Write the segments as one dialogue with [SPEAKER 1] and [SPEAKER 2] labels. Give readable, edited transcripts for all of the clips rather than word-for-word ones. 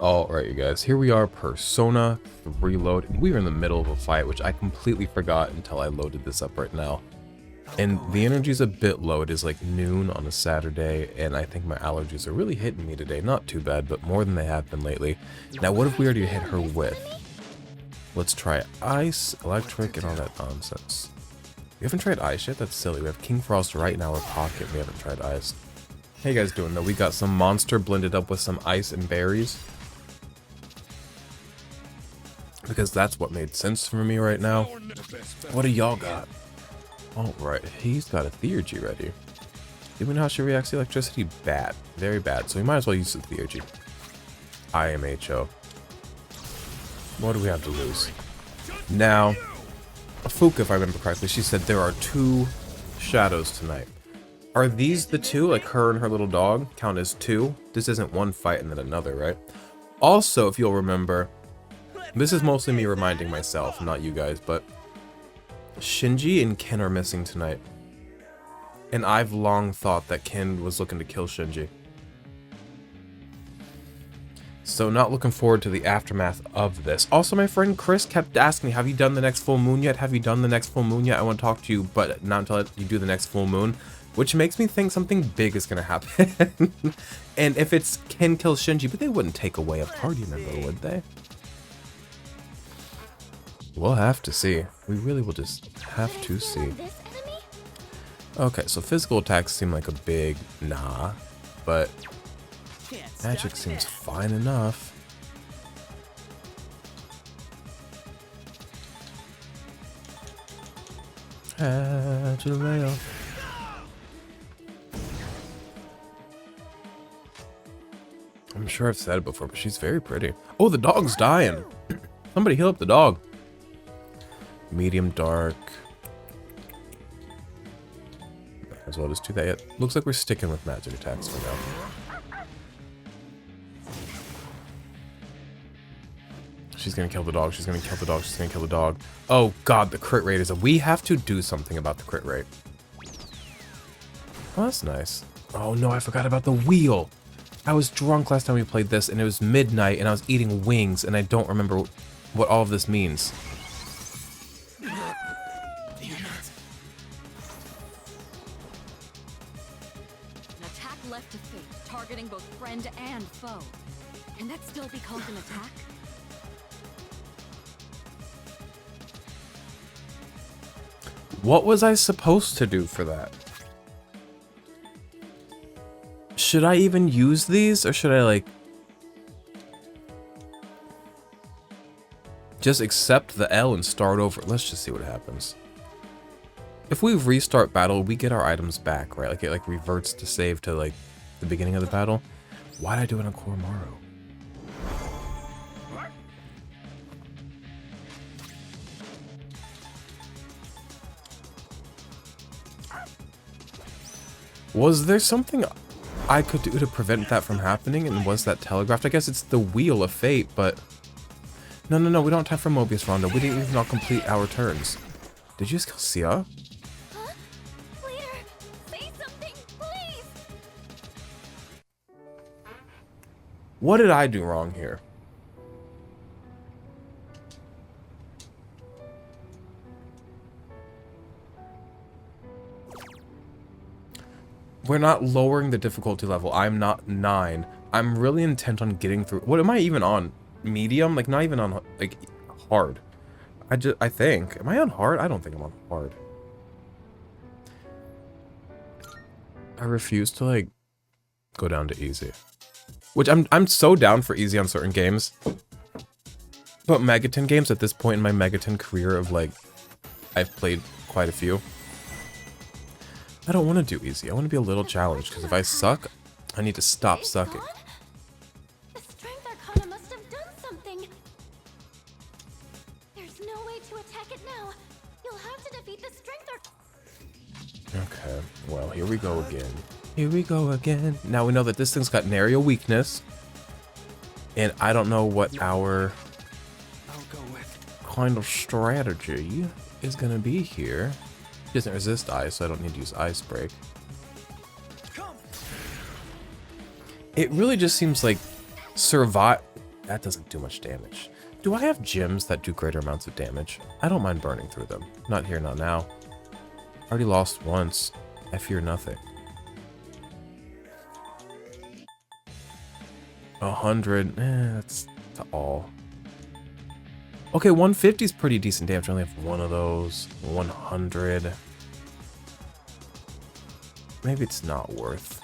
[SPEAKER 1] Alright, you guys, here we are, Persona 3 load, and we are in the middle of a fight, which I completely forgot until I loaded this up right now. And the energy's a bit low. It is like noon on a Saturday, and I think my allergies are really hitting me today. Not too bad, but more than they have been lately. Now, what if we already hit her with? Let's try ice, electric, and all that nonsense. We haven't tried ice yet? That's silly. We have King Frost right in our pocket. We haven't tried ice. How you guys doing, though? We got some monster blended up with some ice and berries, because that's what made sense for me right now. What do y'all got? Alright, he's got a Theurgy ready. Do we know how she reacts to electricity? Bad. Very bad. So we might as well use the Theurgy. IMHO. What do we have to lose? Now, Fuka, if I remember correctly, she said there are 2 shadows tonight. Are these the 2? Like her and her little dog count as 2? This isn't one fight and then another, right? Also, if you'll remember, this is mostly me reminding myself, not you guys, but Shinji and Ken are missing tonight. And I've long thought that Ken was looking to kill Shinji. So not looking forward to the aftermath of this. Also, my friend Chris kept asking me, have you done the next full moon yet? Have you done the next full moon yet? I want to talk to you, but not until you do the next full moon. Which makes me think something big is going to happen. And if it's Ken kills Shinji, but they wouldn't take away a party member, would they? We'll have to see. We really will just have to see. Okay, so physical attacks seem like a big nah, but magic seems fine enough. Agileo. I'm sure I've said it before, but she's very pretty. Oh, the dog's dying. Somebody heal up the dog. Medium dark. Might as well just do that. Yet. Looks like we're sticking with magic attacks for now. She's gonna kill the dog. She's gonna kill the dog. She's gonna kill the dog. Oh god, the crit rate is we have to do something about the crit rate. Oh, that's nice. Oh no, I forgot about the wheel. I was drunk last time we played this, and it was midnight, and I was eating wings, and I don't remember what all of this means.
[SPEAKER 2] Left to fate, targeting both friend and foe. Can that still be called an attack?
[SPEAKER 1] What was I supposed to do for that? Should I even use these, or should I, like, just accept the L and start over? Let's just see what happens. If we restart battle, we get our items back, right? Like, it like reverts to save to like the beginning of the battle. Why did I do it on Koromaru? Was there something I could do to prevent that from happening? And was that telegraphed? I guess it's the Wheel of Fate, but no, we don't have time for Mobius Rondo. We didn't even not complete our turns. Did you just kill Siaha? What did I do wrong here? We're not lowering the difficulty level. I'm not 9. I'm really intent on getting through. What am I even on? Medium? Like, not even on, like, hard. I think. Am I on hard? I don't think I'm on hard. I refuse to, like, go down to easy. Which I'm so down for easy on certain games. But Megaton games at this point in my Megaton career of like, I've played quite a few. I don't want to do easy. I want to be a little challenged, because if I suck, I need to stop sucking.
[SPEAKER 2] The Strength Arcana must have done something. There's no way to attack it now. You'll have to defeat the Strength Arcana.
[SPEAKER 1] Okay, well, here we go again. Here we go again. Now we know that this thing's got nary a weakness. And I don't know what our kind of strategy is going to be here. He doesn't resist ice, so I don't need to use Ice Break. It really just seems like That doesn't do much damage. Do I have gems that do greater amounts of damage? I don't mind burning through them. Not here, not now. Already lost once. I fear nothing. 100. That's to all. Okay, 150 is pretty decent damage. I only have one of those. 100. Maybe it's not worth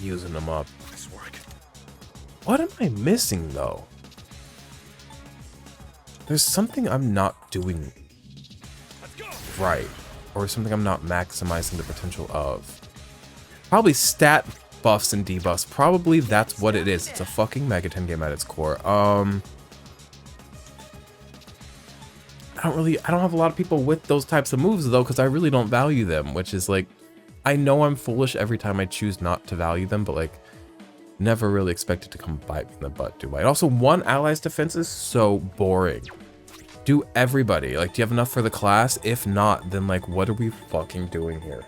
[SPEAKER 1] using them up. What am I missing, though? There's something I'm not doing right. Or something I'm not maximizing the potential of. Probably stat buffs and debuffs. Probably that's what it is. It's a fucking Megaten game at its core. I don't have a lot of people with those types of moves, though, because I really don't value them, which is like, I know I'm foolish every time I choose not to value them, but like, never really expect it to come bite me in the butt, do I? And also, one ally's defense is so boring. Do everybody. Like, do you have enough for the class? If not, then like, what are we fucking doing here?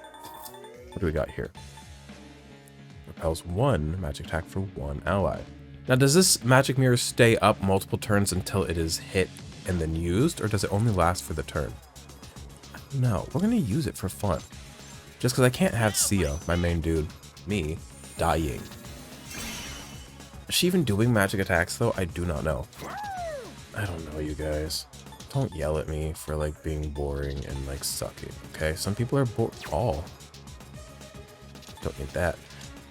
[SPEAKER 1] What do we got here? Repels 1 magic attack for 1 ally. Now, does this magic mirror stay up multiple turns until it is hit and then used, or does it only last for the turn? No, we're gonna use it for fun. Just because I can't have Siaha, my main dude, me, dying. Is she even doing magic attacks, though? I do not know. I don't know, you guys. Don't yell at me for, like, being boring and, like, sucking, okay? Some people are don't need that.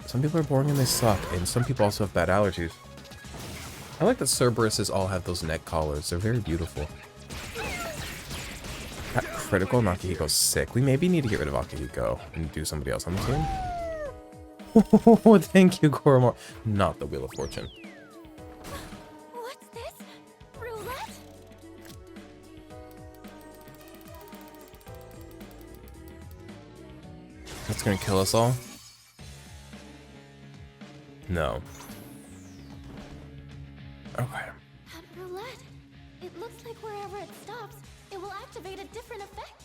[SPEAKER 1] Some people are boring and they suck, and some people also have bad allergies. I like that Cerberuses all have those neck collars. They're very beautiful. That critical Nakahiko's sick. We maybe need to get rid of Akihiko and do somebody else on the team. Oh, thank you, Koromor. Not the Wheel of Fortune.
[SPEAKER 2] What's this? Roulette?
[SPEAKER 1] That's gonna kill us all? No. Okay.
[SPEAKER 2] At roulette, it looks like wherever it stops, it will activate a different effect.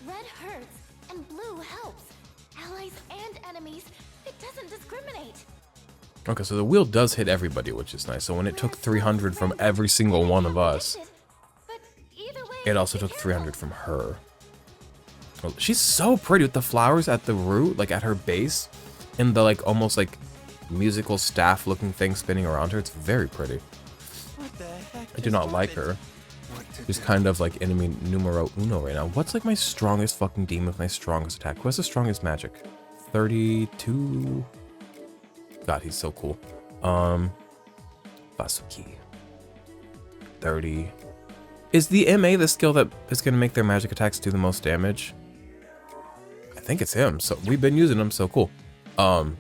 [SPEAKER 2] Red hurts and blue helps. Allies and enemies, it doesn't discriminate.
[SPEAKER 1] Okay, so the wheel does hit everybody, which is nice. So when it took 300 from every single one of us, it also took 300 from her. Well, she's so pretty with the flowers at the root, like at her base, and the like almost like musical staff looking thing spinning around her. It's very pretty. I do not like her. She's kind of like enemy numero uno right now. What's like my strongest fucking demon with my strongest attack? Who has the strongest magic? 32. God, he's so cool. Basuki. 30. Is the MA the skill that is going to make their magic attacks do the most damage? I think it's him. So we've been using him, so cool. And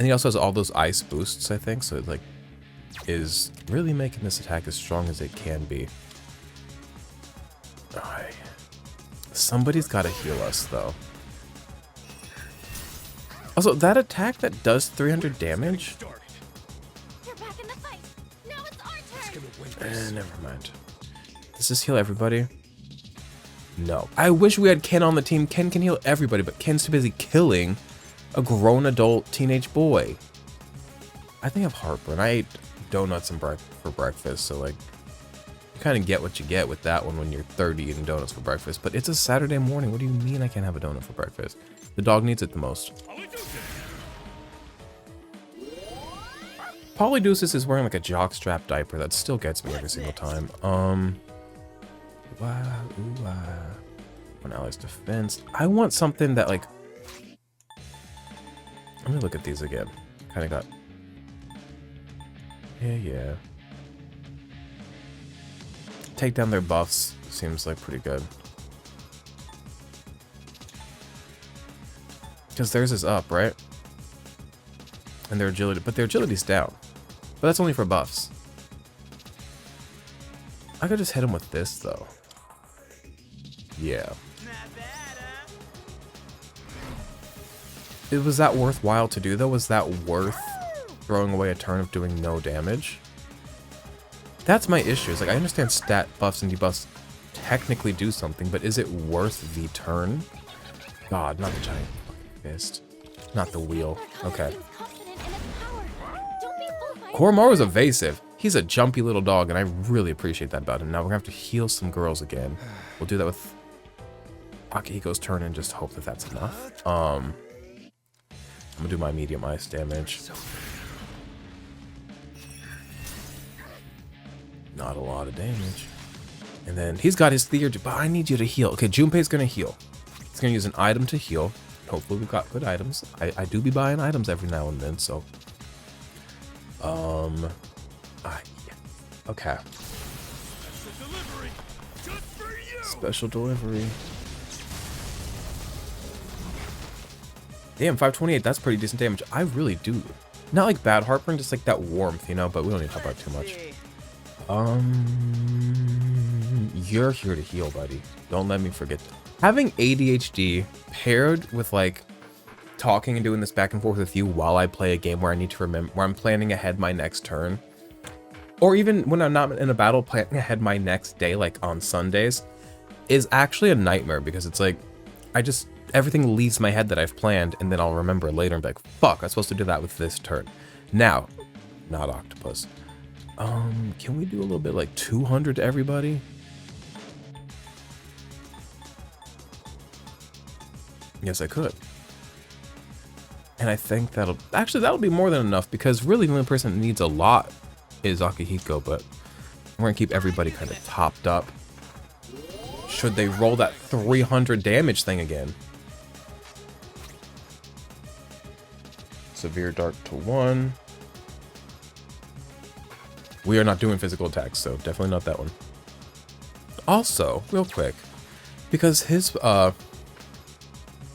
[SPEAKER 1] he also has all those ice boosts, I think. So it like is really making this attack as strong as it can be. Alright. Somebody's got to heal us, though. Also, that attack that does 300 damage?
[SPEAKER 2] You're back in the fight. Now it's our turn.
[SPEAKER 1] Never mind. Does this heal everybody? No. I wish we had Ken on the team. Ken can heal everybody, but Ken's too busy killing a grown adult teenage boy. I think I have heartburn. I ate donuts for breakfast, so like, you kind of get what you get with that one when you're 30 eating donuts for breakfast. But it's a Saturday morning. What do you mean I can't have a donut for breakfast? The dog needs it the most. Polydeuces is wearing like a jockstrap diaper. That still gets me every single time. One ally's defense. I want something that like. Let me look at these again. Kind of got. Yeah. Take down their buffs seems like pretty good. Because theirs is up, right? And their agility, but their agility's down. But that's only for buffs. I could just hit him with this, though. Yeah. Was that worthwhile to do, though? Was that worth throwing away a turn of doing no damage? That's my issue. It's like, I understand stat buffs and debuffs technically do something, but is it worth the turn? God, not the giant fucking fist. Not the wheel. Okay.
[SPEAKER 2] Seems confident in its power. Don't be fooled by
[SPEAKER 1] Koromaru's evasive. He's a jumpy little dog, and I really appreciate that about him. Now we're gonna have to heal some girls again. We'll do that with Akihiko's turn and just hope that that's enough. I'm gonna do my medium ice damage. Not a lot of damage. And then he's got his theurgy, but I need you to heal. Okay, Junpei's gonna heal. He's gonna use an item to heal. Hopefully we've got good items. I do be buying items every now and then, so. Yeah. Okay. Special delivery. Damn, 528, that's pretty decent damage. I really do. Not like bad heartburn, just like that warmth, you know, but we don't need to talk about it too much. You're here to heal, buddy. Don't let me forget. Having ADHD paired with like talking and doing this back and forth with you while I play a game where I need to remember, where I'm planning ahead my next turn, or even when I'm not in a battle planning ahead my next day, like on Sundays, is actually a nightmare because it's like, everything leaves my head that I've planned and then I'll remember it later and be like, fuck, I'm supposed to do that with this turn. Now, not octopus. Can we do a little bit like 200 to everybody? Yes, I could. And I think that'll be more than enough because really the only person that needs a lot is Akihiko, but we're gonna keep everybody kind of topped up. Should they roll that 300 damage thing again? Severe Dark to 1. We are not doing physical attacks, so definitely not that one. Also, real quick, because his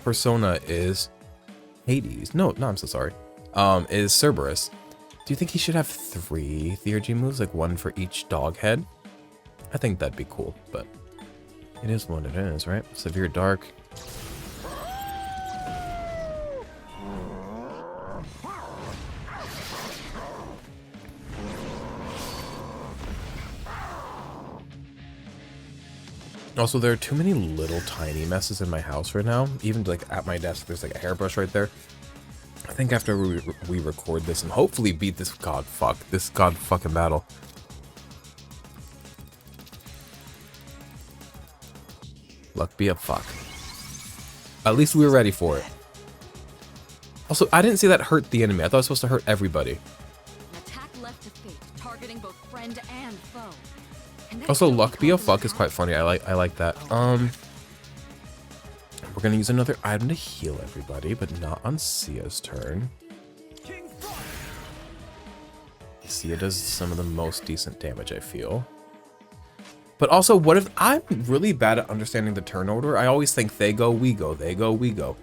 [SPEAKER 1] persona is Hades. No, I'm so sorry. Is Cerberus. Do you think he should have 3 theurgy moves, like 1 for each dog head? I think that'd be cool, but it is what it is, right? Severe Dark. Also, there are too many little tiny messes in my house right now. Even like at my desk, there's like a hairbrush right there. I think after we record this and hopefully beat this god fucking battle. Luck be a fuck. At least we were ready for it. Also, I didn't see that hurt the enemy. I thought it was supposed to hurt everybody.
[SPEAKER 2] An attack left to fate, targeting both friend and foe. And that's
[SPEAKER 1] Also,
[SPEAKER 2] still
[SPEAKER 1] luck be a
[SPEAKER 2] because
[SPEAKER 1] fuck
[SPEAKER 2] of
[SPEAKER 1] is
[SPEAKER 2] the
[SPEAKER 1] quite funny. I like that. We're gonna use another item to heal everybody, but not on Sia's turn. Sia does some of the most decent damage, I feel. But also, what if I'm really bad at understanding the turn order? I always think they go, we go, they go, we go.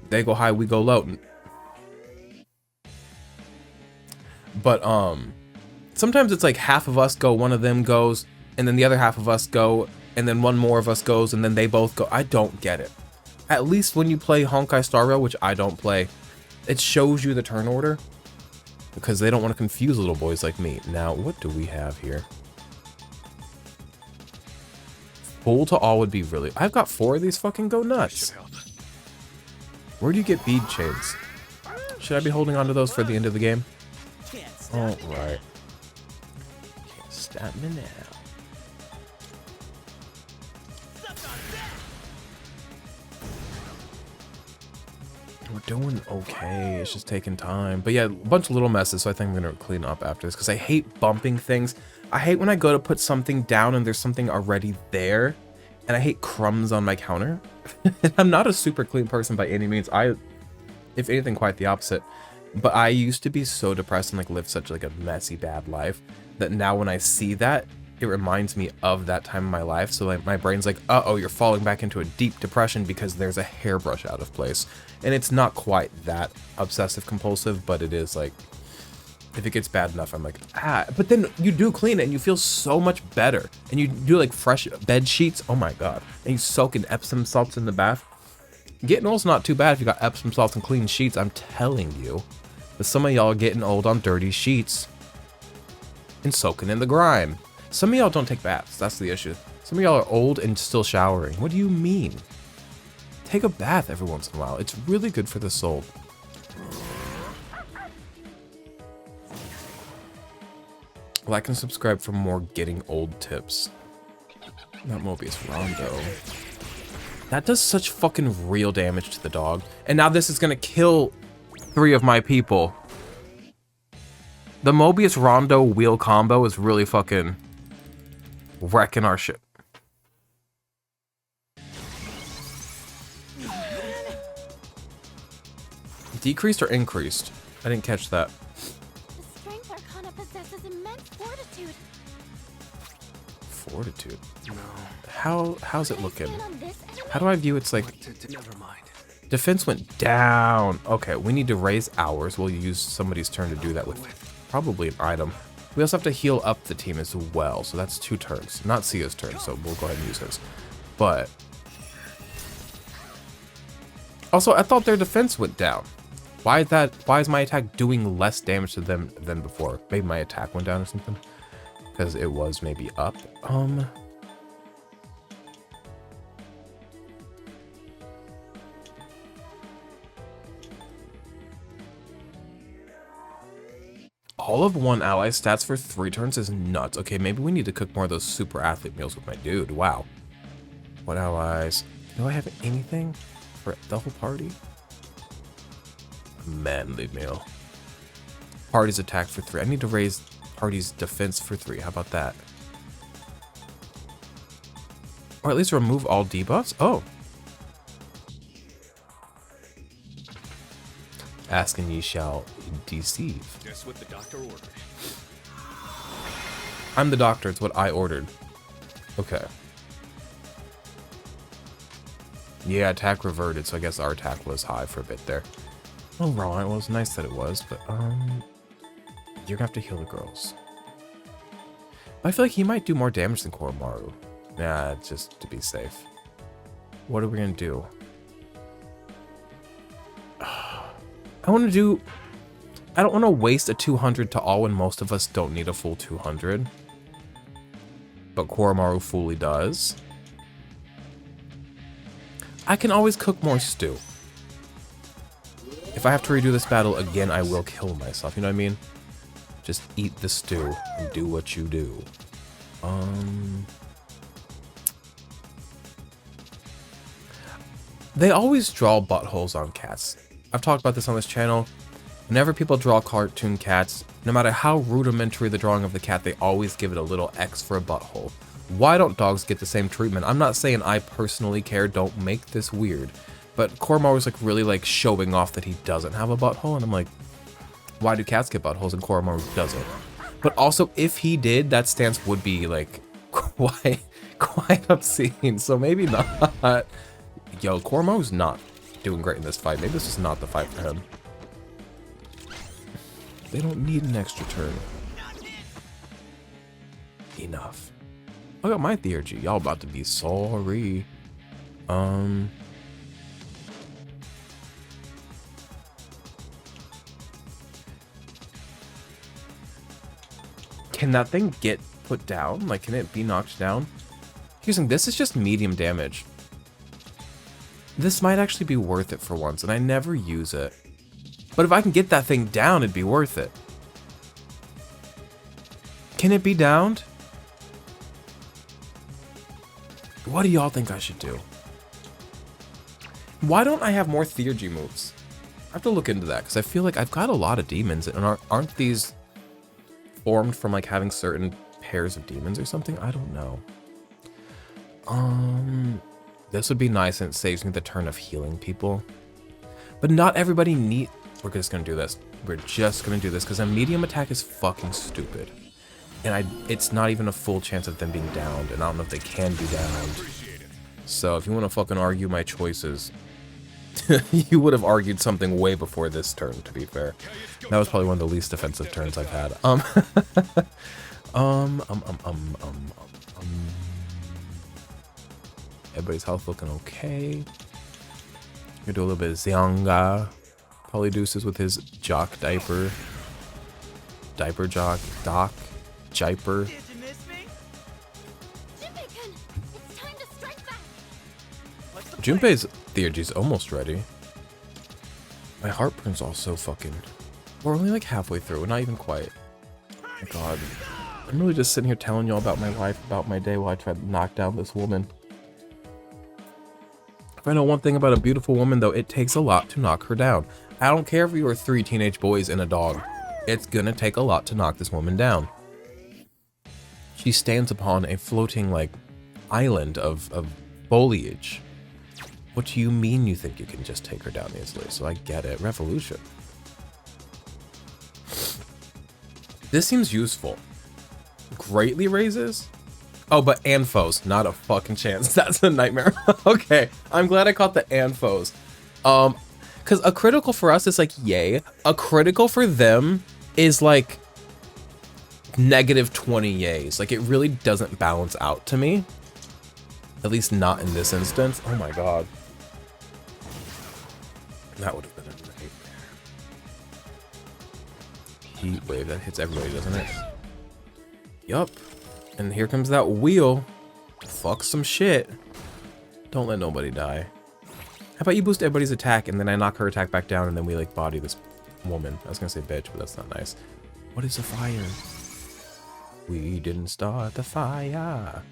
[SPEAKER 1] They go high, we go low. But sometimes it's like half of us go, one of them goes, and then the other half of us go, and then one more of us goes, and then they both go. I don't get it. At least when you play Honkai Star Rail, which I don't play, it shows you the turn order because they don't want to confuse little boys like me. Now, what do we have here? Full to all would be really... I've got 4 of these, fucking go nuts. Where do you get bead chains? Should I be holding on to those for the end of the game? All right. Can't stop me now. We're doing okay. It's just taking time. But yeah, a bunch of little messes, so I think I'm going to clean up after this because I hate bumping things. I hate when I go to put something down and there's something already there. And I hate crumbs on my counter. I'm not a super clean person by any means. If anything, quite the opposite. But I used to be so depressed and like live such like a messy, bad life that now when I see that, it reminds me of that time in my life. So like my brain's like, uh-oh, you're falling back into a deep depression because there's a hairbrush out of place. And it's not quite that obsessive compulsive, but it is like, if it gets bad enough, I'm like, but then you do clean it and you feel so much better. And you do like fresh bed sheets. Oh my God. And you soak in Epsom salts in the bath. Getting old's not too bad if you got Epsom salts and clean sheets, I'm telling you. But some of y'all are getting old on dirty sheets and soaking in the grime. Some of y'all don't take baths. That's the issue. Some of y'all are old and still showering. What do you mean? take a bath every once in a while. It's really good for the soul. Like and subscribe for more getting old tips. Not Mobius Rondo. That does such fucking real damage to the dog. And now this is gonna kill 3 of my people. The Mobius Rondo wheel combo is really fucking wrecking our shit. Decreased or increased? I didn't catch that.
[SPEAKER 2] The strength Arcana possesses immense fortitude.
[SPEAKER 1] Fortitude?
[SPEAKER 3] No.
[SPEAKER 1] How's it looking?
[SPEAKER 2] Stand on this enemy?
[SPEAKER 1] How do I view it's like
[SPEAKER 3] Never mind.
[SPEAKER 1] defense went down. Okay, we need to raise ours. We'll use somebody's turn to do that with probably an item. We also have to heal up the team as well, so that's 2 turns. Not Sia's turn, so we'll go ahead and use his. But also, I thought their defense went down. Why is my attack doing less damage to them than before? Maybe my attack went down or something? Because it was maybe up. All of one ally stats for 3 turns is nuts. Okay, maybe we need to cook more of those super athlete meals with my dude. Wow. What allies? Do I have anything for the whole party? Manly meal. Party's attack for 3. I need to raise party's defense for 3. How about that? Or at least remove all debuffs? Oh. Ask and ye shall deceive.
[SPEAKER 3] Guess what the doctor ordered.
[SPEAKER 1] I'm the doctor. It's what I ordered. Okay. Yeah, attack reverted, so I guess our attack was high for a bit there. Oh, wrong. It was nice that it was, but you're gonna have to heal the girls. I feel like he might do more damage than Koromaru. Nah, just to be safe. What are we gonna do? I want to do... I don't want to waste a 200 to all when most of us don't need a full 200. But Koromaru fully does. I can always cook more stew. If I have to redo this battle again, I will kill myself. You know what I mean? Just eat the stew and do what you do. They always draw buttholes on cats. I've talked about this on this channel. Whenever people draw cartoon cats, no matter how rudimentary the drawing of the cat, they always give it a little X for a butthole. Why don't dogs get the same treatment? I'm not saying I personally care, don't make this weird. But Koromaru's like really like showing off that he doesn't have a butthole, and I'm like, why do cats get buttholes and Koromaru doesn't? But also, if he did, that stance would be like quite obscene, so maybe not. Yo, Koromaru's not doing great in this fight. Maybe this is not the fight for him. They don't need an extra turn. Enough. I got my theurgy. Y'all about to be sorry. Can that thing get put down? Like, can it be knocked down? Here's the thing, this is just medium damage. This might actually be worth it for once, and I never use it. But if I can get that thing down, it'd be worth it. Can it be downed? What do y'all think I should do? Why don't I have more theurgy moves? I have to look into that, because I feel like I've got a lot of demons, and aren't these formed from like having certain pairs of demons or something? I don't know. This would be nice, and it saves me the turn of healing people. But not everybody need... We're just gonna do this. We're just gonna do this, because a medium attack is fucking stupid. And it's not even a full chance of them being downed, and I don't know if they can be downed. So if you want to fucking argue my choices, you would have argued something way before this turn, to be fair. That was probably one of the least defensive turns I've had. Everybody's health looking okay. Gonna do a little bit of Siaha. Polydeuces with his jock diaper. Diaper jock. Doc. Jiper.
[SPEAKER 2] Did you miss me? Jippykin, it's time to strike back.
[SPEAKER 1] Junpei's theurgy's almost ready. My heartburn's also fucking... We're only like halfway through, not even quite. Oh my god. I'm really just sitting here telling y'all about my life, about my day while I try to knock down this woman. If I know one thing about a beautiful woman though, it takes a lot to knock her down. I don't care if you are 3 teenage boys and a dog. It's gonna take a lot to knock this woman down. She stands upon a floating like island of foliage. What do you mean you think you can just take her down easily? So I get it. Revolution. This seems useful. Greatly raises? Oh, but and foes. Not a fucking chance. That's a nightmare. Okay. I'm glad I caught the and foes. Because a critical for us is like, yay. A critical for them is like negative 20 yays. Like, it really doesn't balance out to me. At least not in this instance. Oh my god. That would have been a nightmare. Heat wave, that hits everybody, doesn't it? Yup. And here comes that wheel. Fuck some shit. Don't let nobody die. How about you boost everybody's attack and then I knock her attack back down and then we like body this woman. I was gonna say bitch, but that's not nice. What is a fire? We didn't start the fire.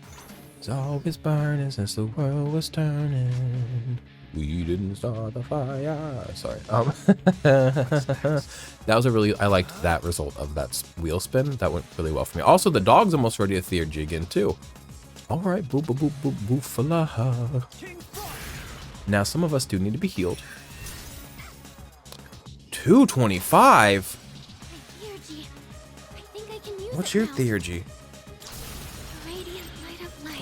[SPEAKER 1] It's always burning since the world was turning. We didn't start the fire. Sorry. That was a really, I liked that result of that wheel spin. That went really well for me. Also, the dog's almost ready to theurgy again too. All right, boop boop boop boop boofalaha. Now some of us do need to be healed. 225. What's your theurgy?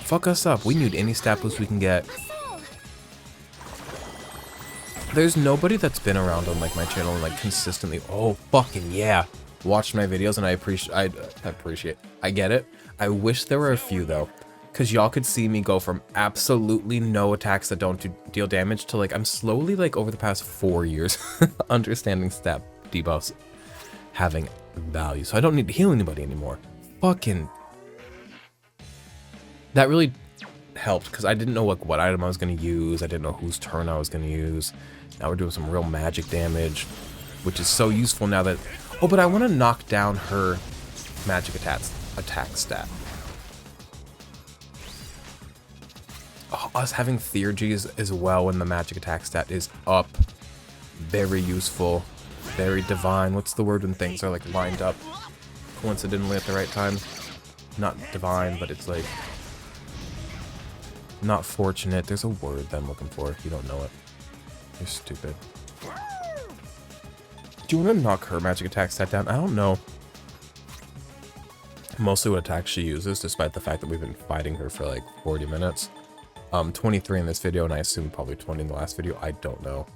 [SPEAKER 1] Fuck us up. We need any stat boost we can get. There's nobody that's been around on like my channel and like consistently, oh fucking yeah, watched my videos, and I appreciate. I get it. I wish there were a few though, because y'all could see me go from absolutely no attacks that don't deal damage to like I'm slowly like over the past 4 years understanding stat debuffs having value, so I don't need to heal anybody anymore. Fucking that really helped because I didn't know like what item I was going to use. I didn't know whose turn I was going to use. Now we're doing some real magic damage, which is so useful now that... Oh, but I want to knock down her magic attack stat. Oh, us having theurgies as well when the magic attack stat is up. Very useful. Very divine. What's the word when things are like lined up coincidentally at the right time? Not divine, but it's like... Not fortunate. There's a word that I'm looking for if you don't know it. You're stupid. Do you want to knock her magic attack stat down? I don't know. Mostly what attacks she uses, despite the fact that we've been fighting her for like 40 minutes. 23 in this video, and I assume probably 20 in the last video. I don't know.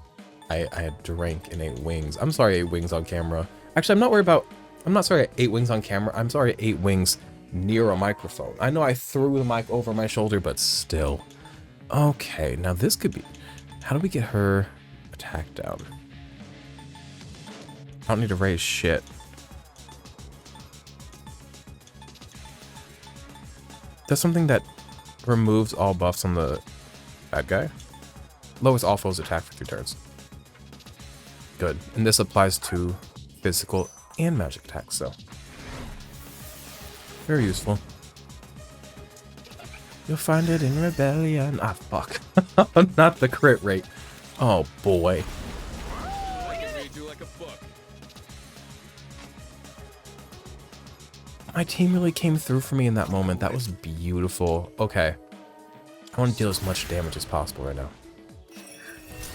[SPEAKER 1] I had drank and ate wings. I'm sorry I ate wings on camera. Actually, I'm not worried about... I'm not sorry I ate wings on camera. I'm sorry I ate wings near a microphone. I know I threw the mic over my shoulder, but still. Okay, now this could be... How do we get her attack down? I don't need to raise shit. That's something that removes all buffs on the bad guy. Lowers all foes attack for 3 turns. Good. And this applies to physical and magic attacks, so... Very useful. You'll find it in Rebellion. Ah, fuck. Not the crit rate. Oh, boy. My team really came through for me in that moment. That was beautiful. Okay. I want to deal as much damage as possible right now.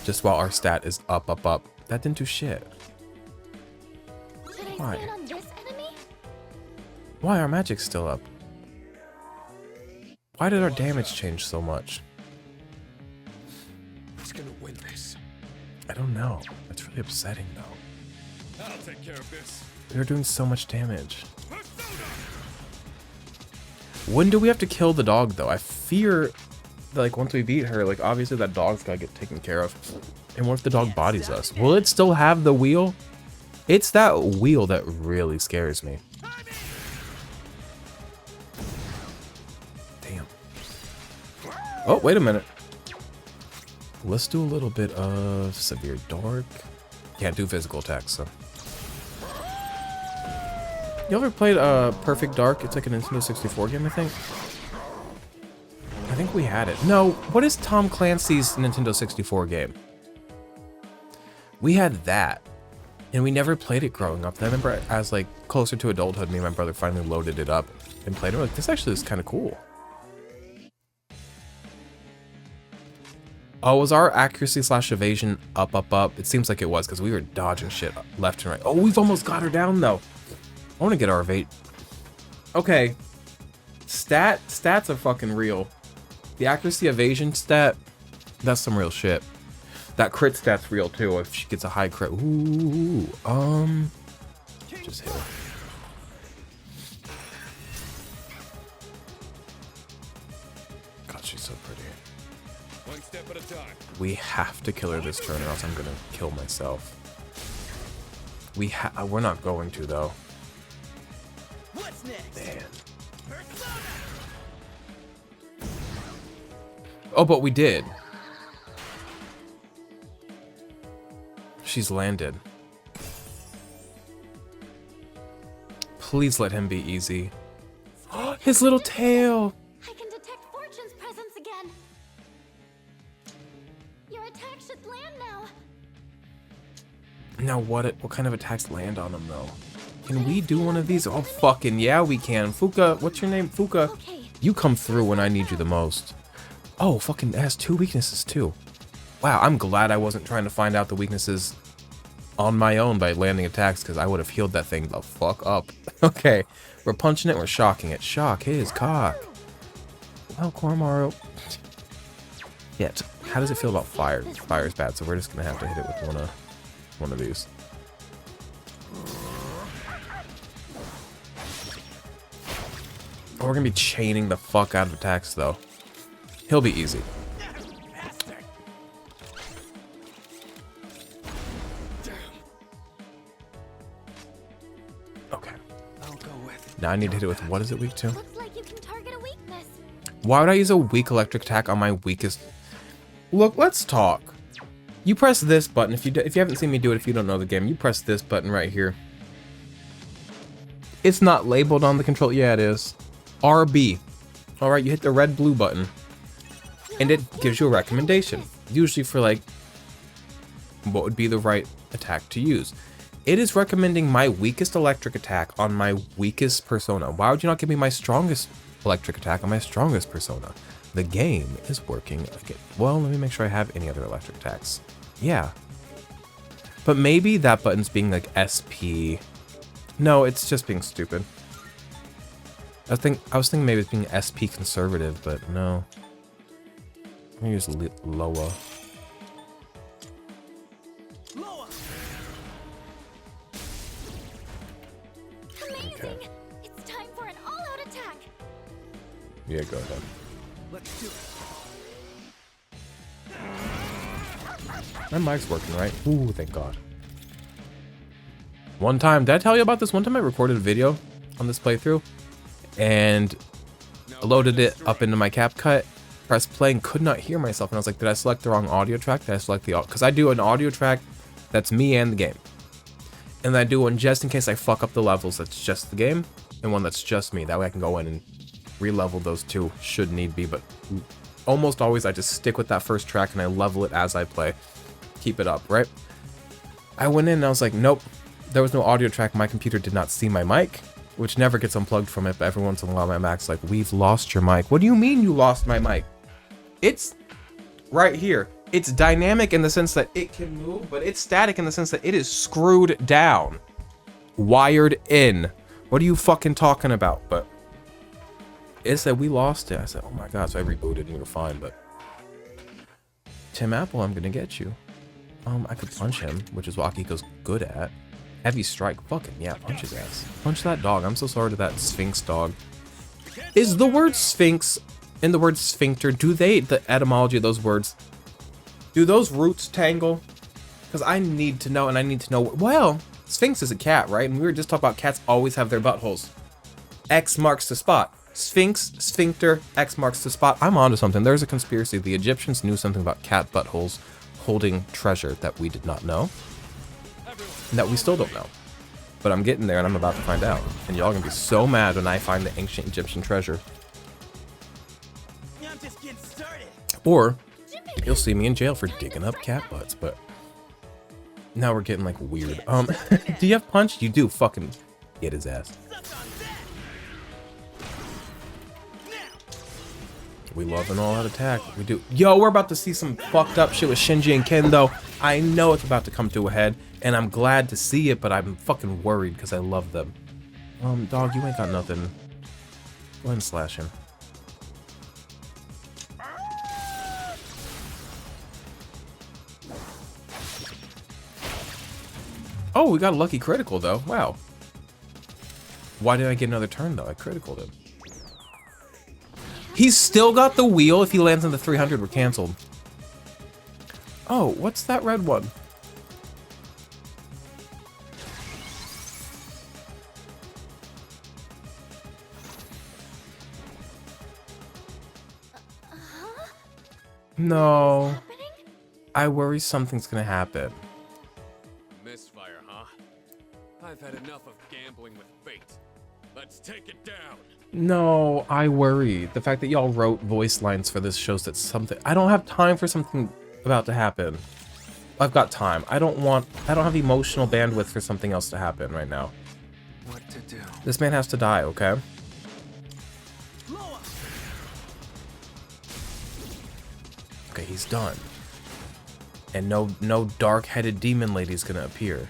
[SPEAKER 1] Just while our stat is up, up, up. That didn't do shit. Why? Why our magic's still up? Why did our damage change so much?
[SPEAKER 3] Who's gonna win this?
[SPEAKER 1] I don't know. It's really upsetting though.
[SPEAKER 3] I'll take care of this.
[SPEAKER 1] We were doing so much damage. When do we have to kill the dog though? I fear that, like, once we beat her, like, obviously that dog's gotta get taken care of. And what if the dog bodies us? Will it still have the wheel? It's that wheel that really scares me. Damn. Oh, wait a minute. Let's do a little bit of severe dark. Can't do physical attacks, so. You ever played Perfect Dark? It's like a Nintendo 64 game, I think. I think we had it. No, what is Tom Clancy's Nintendo 64 game? We had that. And we never played it growing up. And I remember as like closer to adulthood, me and my brother finally loaded it up and played it. We're like, this actually is kind of cool. Oh, was our accuracy / evasion up? It seems like it was because we were dodging shit left and right. Oh, we've almost got her down though. I want to get our evade. Okay. Stats are fucking real. The accuracy evasion stat, that's some real shit. That crit stat's real too. If she gets a high crit, ooh, just hit her. God, she's so pretty.
[SPEAKER 3] One step at a time.
[SPEAKER 1] We have to kill her this turn, or else I'm gonna kill myself. We're not going to though.
[SPEAKER 4] What's next?
[SPEAKER 1] Man. Oh, but we did. She's landed. Please let him be easy. His little tail.
[SPEAKER 2] I can detect Fortune's presence again. Your attack should land now.
[SPEAKER 1] Now what kind of attacks land on him though? Can we do one of these? Oh fucking yeah, we can. Fuka, what's your name? Fuka.
[SPEAKER 2] Okay.
[SPEAKER 1] You come through when I need you the most. Oh, fucking it has 2 weaknesses too. Wow, I'm glad I wasn't trying to find out the weaknesses on my own by landing attacks, because I would have healed that thing the fuck up. Okay, we're punching it, we're shocking it. Shock his cock. Well, Cormaru. Yeah, how does it feel about fire? Fire's bad, so we're just gonna have to hit it with one of these. Oh, we're gonna be chaining the fuck out of attacks though. He'll be easy. Okay.
[SPEAKER 4] I'll go with it.
[SPEAKER 1] Now I need to hit it with, what is it weak to?
[SPEAKER 2] Looks like you can target a weakness.
[SPEAKER 1] Why would I use a weak electric attack on my weakest? Look, let's talk. You press this button. If you haven't seen me do it, if you don't know the game, you press this button right here. It's not labeled on the control. Yeah, it is. RB. All right, you hit the red blue button, and it gives you a recommendation, usually for like what would be the right attack to use. It is recommending my weakest electric attack on my weakest persona. Why would you not give me my strongest electric attack on my strongest persona? The game is working again. Well, let me make sure I have any other electric attacks. Yeah. But maybe that button's being like SP. No, it's just being stupid. I was thinking maybe it's being SP conservative, but no. I'm gonna use Loa.
[SPEAKER 2] Amazing!
[SPEAKER 1] Okay.
[SPEAKER 2] It's time for an all-out attack.
[SPEAKER 1] Yeah, go ahead.
[SPEAKER 4] Let's do it.
[SPEAKER 1] My mic's working, right? Ooh, thank God. One time, did I tell you about this? One time I recorded a video on this playthrough and loaded it up into my CapCut, pressed play, and could not hear myself. And I was like, did I select the wrong audio track? Did I select the audio? Because I do an audio track that's me and the game. And then I do one just in case I fuck up the levels that's just the game, and one that's just me. That way I can go in and re-level those two should need be. But almost always I just stick with that first track and I level it as I play. Keep it up, right? I went in and I was like, nope. There was no audio track. My computer did not see my mic, which never gets unplugged from it, but every once in a while my Mac's like, we've lost your mic. What do you mean you lost my mic? It's right here. It's dynamic in the sense that it can move, but it's static in the sense that it is screwed down. Wired in. What are you fucking talking about? But it said we lost it. I said, oh my God. So I rebooted and we were fine, but Tim Apple, I'm gonna get you. I could punch him, which is what Akiko's good at. Heavy strike. Fucking yeah, punch his ass. Punch that dog. I'm so sorry to that Sphinx dog. Is the word Sphinx and the word sphincter, do they, the etymology of those words, do those roots tangle? Because I need to know, and I need to know, well, Sphinx is a cat, right? And we were just talking about cats always have their buttholes. X marks the spot. Sphinx, sphincter, X marks the spot. I'm onto something. There's a conspiracy. The Egyptians knew something about cat buttholes holding treasure that we did not know. And that we still don't know. But I'm getting there and I'm about to find out. And y'all gonna be so mad when I find the ancient Egyptian treasure.
[SPEAKER 4] I'm just getting started.
[SPEAKER 1] Or you'll see me in jail for digging up cat butts, but now we're getting like weird. Do you have punch? You do. Fucking get his ass. We love an all-out attack. We do. Yo, we're about to see some fucked up shit with Shinji and Ken, though. I know it's about to come to a head, and I'm glad to see it, but I'm fucking worried because I love them. Dog, you ain't got nothing. Go ahead and slash him. Oh, we got a lucky critical, though. Wow. Why did I get another turn, though? I criticaled him. He's still got the wheel. If he lands in the 300, we're canceled. Oh, what's that red one? No. I worry something's gonna happen.
[SPEAKER 3] Misfire, huh? I've had enough of gambling with fate. Let's take it down.
[SPEAKER 1] No, I worry. The fact that y'all wrote voice lines for this shows that something... I don't have time for something about to happen. I've got time. I don't have emotional bandwidth for something else to happen right now.
[SPEAKER 4] What to do?
[SPEAKER 1] This man has to die, okay? Okay, he's done. And no dark-headed demon lady's gonna appear.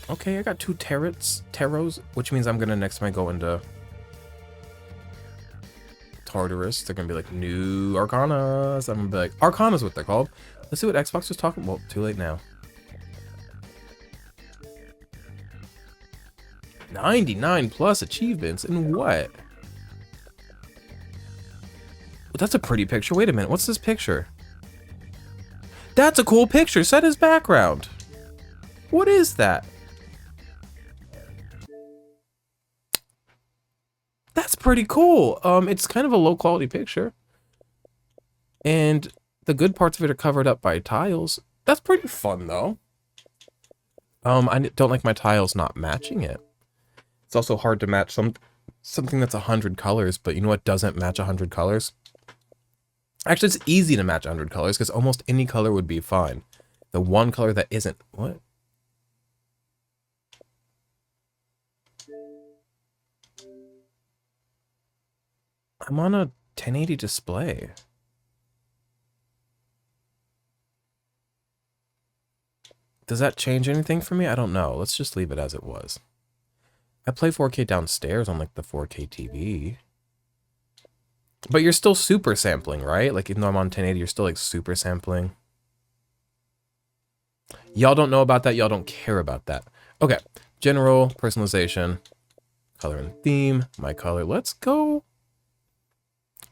[SPEAKER 1] Okay, I got 2 tarots, which means I'm gonna next time I go into Tartarus, they're gonna be like, new Arcanas. I'm gonna be like, Arcana's what they're called. Let's see what Xbox was talking about. Well, too late now. 99 plus achievements in what? Well, that's a pretty picture. Wait a minute, what's this picture? That's a cool picture. Set as background. What is that? That's pretty cool. It's kind of a low quality picture. And the good parts of it are covered up by tiles. That's pretty fun though. I don't like my tiles not matching it. It's also hard to match something that's 100 colors, but you know what doesn't match 100 colors? Actually, it's easy to match 100 colors because almost any color would be fine. The one color that isn't... What? I'm on a 1080 display. Does that change anything for me? I don't know. Let's just leave it as it was. I play 4K downstairs on like the 4K TV. But you're still super sampling, right? Like even though I'm on 1080, you're still like super sampling. Y'all don't know about that. Y'all don't care about that. Okay. General personalization, color and theme, my color. Let's go.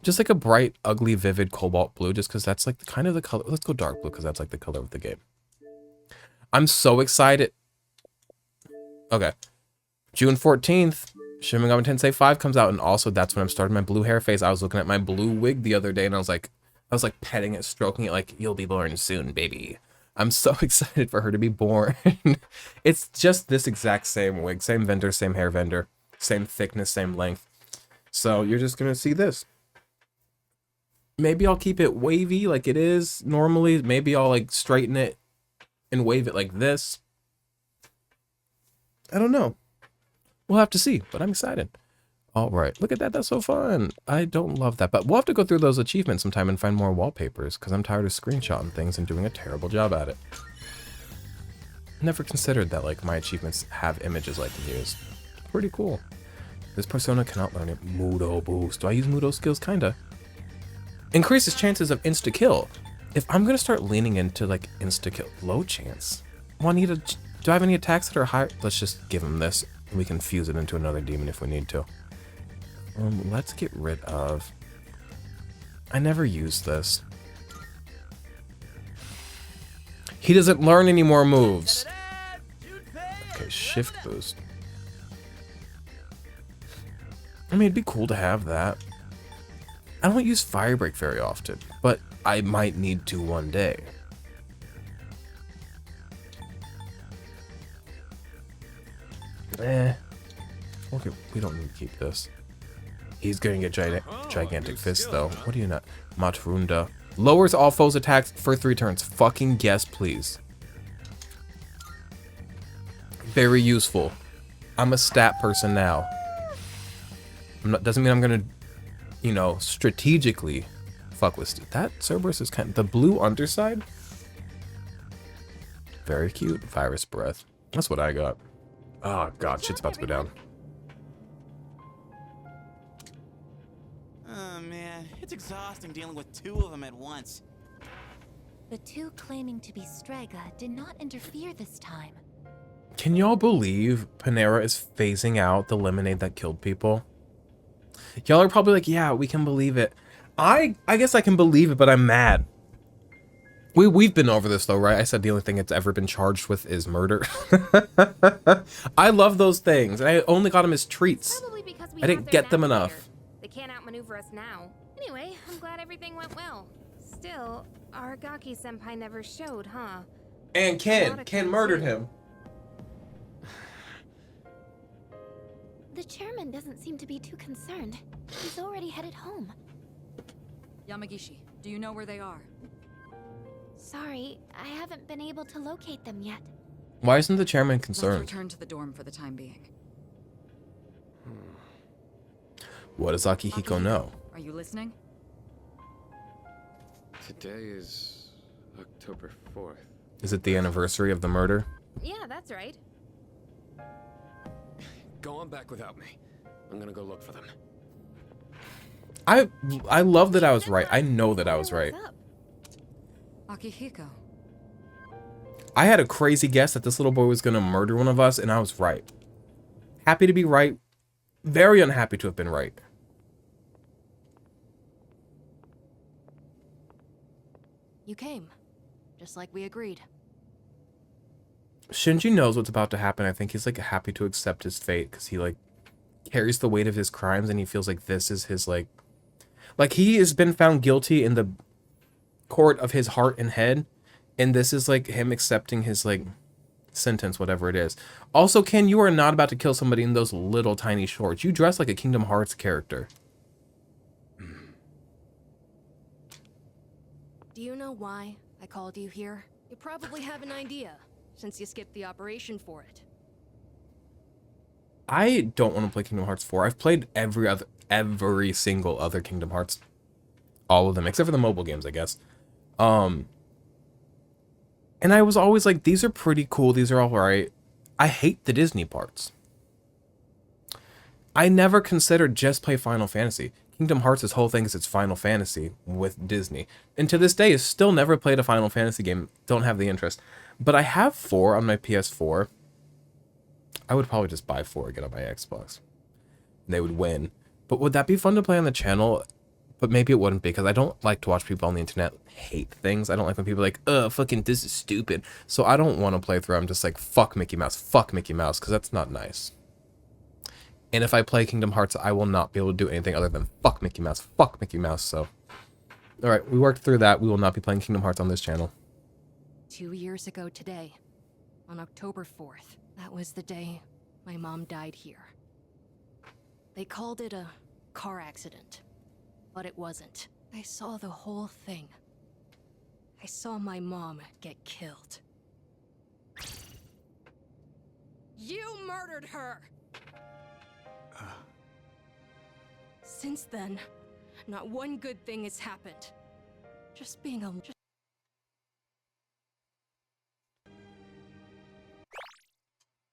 [SPEAKER 1] Just like a bright, ugly, vivid cobalt blue, just because that's like kind of the color. Let's go dark blue because that's like the color of the game. I'm so excited. Okay. June 14th, Shin Megami Tensei 5 comes out, and also that's when I'm starting my blue hair phase. I was looking at my blue wig the other day, and I was like petting it, stroking it, like, you'll be born soon, baby. I'm so excited for her to be born. It's just this exact same wig, same vendor, same hair vendor, same thickness, same length. So you're just gonna see this. Maybe I'll keep it wavy like it is normally. Maybe I'll like straighten it and wave it like this. I don't know. We'll have to see, but I'm excited. All right, look at that. That's so fun. I don't love that, but we'll have to go through those achievements sometime and find more wallpapers because I'm tired of screenshotting things and doing a terrible job at it. Never considered that like my achievements have images I can use. Pretty cool. This persona cannot learn it. Mudo boost. Do I use Mudo skills? Kinda. Increases chances of insta-kill. If I'm gonna start leaning into like insta-kill, low chance. Well, do I have any attacks that are higher? Let's just give him this. We can fuse it into another demon if we need to. Let's get rid of... I never used this. He doesn't learn any more moves. Okay, shift boost. I mean, it'd be cool to have that. I don't use Fire Break very often, but I might need to one day. Okay, we don't need to keep this. He's gonna get gigantic fist though. What do you not? Matrunda. Lowers all foes' attacks for 3 turns. Fucking yes, please. Very useful. I'm a stat person now. Doesn't mean I'm gonna, you know, strategically fuck with Steve. That Cerberus is kind of the blue underside. Very cute. Virus breath. That's what I got. Oh god, shit's about to go down.
[SPEAKER 4] Oh man, it's exhausting dealing with 2 of them at once.
[SPEAKER 5] The 2 claiming to be Strega did not interfere this time.
[SPEAKER 1] Can y'all believe Panera is phasing out the lemonade that killed people? Y'all are probably like, yeah, we can believe it. I guess I can believe it, but I'm mad. We've been over this though, right? I said the only thing it's ever been charged with is murder. I love those things, and I only got them as treats.
[SPEAKER 6] Probably because we
[SPEAKER 1] I didn't get them enough.
[SPEAKER 6] They can't outmaneuver us now. Anyway, I'm glad everything went well. Still, Aragaki-senpai never showed, huh?
[SPEAKER 1] And Ken murdered him.
[SPEAKER 5] The chairman doesn't seem to be too concerned. He's already headed home.
[SPEAKER 2] Yamagishi, do you know where they are?
[SPEAKER 5] Sorry, I haven't been able to locate them yet.
[SPEAKER 1] Why isn't the chairman
[SPEAKER 2] Let's
[SPEAKER 1] concerned?
[SPEAKER 2] return to the dorm for the time being.
[SPEAKER 1] What does Akihiko know?
[SPEAKER 2] Are you listening?
[SPEAKER 3] Today is October 4th.
[SPEAKER 1] Is it the anniversary of the murder?
[SPEAKER 6] Yeah, that's right.
[SPEAKER 3] Go on back without me. I'm gonna go look for them.
[SPEAKER 1] I love that I was right. I know that I was right.
[SPEAKER 6] What's up?
[SPEAKER 2] Akihiko.
[SPEAKER 1] I had a crazy guess that this little boy was gonna murder one of us, and I was right. Happy to be right. Very unhappy to have been right.
[SPEAKER 2] You came, just like we agreed.
[SPEAKER 1] Shinji knows what's about to happen. I think he's like happy to accept his fate because he like carries the weight of his crimes, and he feels like this is his like he has been found guilty in the court of his heart and head, and this is like him accepting his like sentence, whatever it is. Also, Ken, you are not about to kill somebody in those little tiny shorts. You dress like a Kingdom Hearts character.
[SPEAKER 6] Do you know why I called you here? You probably have an idea, since you skipped the operation for it.
[SPEAKER 1] I don't want to play Kingdom Hearts 4. I've played every single other Kingdom Hearts. All of them, except for the mobile games, I guess. And I was always like, these are pretty cool, these are alright. I hate the Disney parts. I never considered just play Final Fantasy. Kingdom Hearts' whole thing is it's Final Fantasy with Disney. And to this day, I've still never played a Final Fantasy game. Don't have the interest. But I have 4 on my PS4. I would probably just buy 4 and get on my Xbox. They would win. But would that be fun to play on the channel? But maybe it wouldn't, because I don't like to watch people on the internet hate things. I don't like when people are like, ugh, fucking this is stupid. So I don't want to play through. I'm just like, fuck Mickey Mouse, because that's not nice. And if I play Kingdom Hearts, I will not be able to do anything other than fuck Mickey Mouse, so. Alright, we worked through that. We will not be playing Kingdom Hearts on this channel.
[SPEAKER 6] 2 years ago today, on October 4th, that was the day my mom died here. They called it a car accident, but it wasn't. I saw the whole thing. I saw my mom get killed. You murdered her! Since then, not one good thing has happened. Just being a...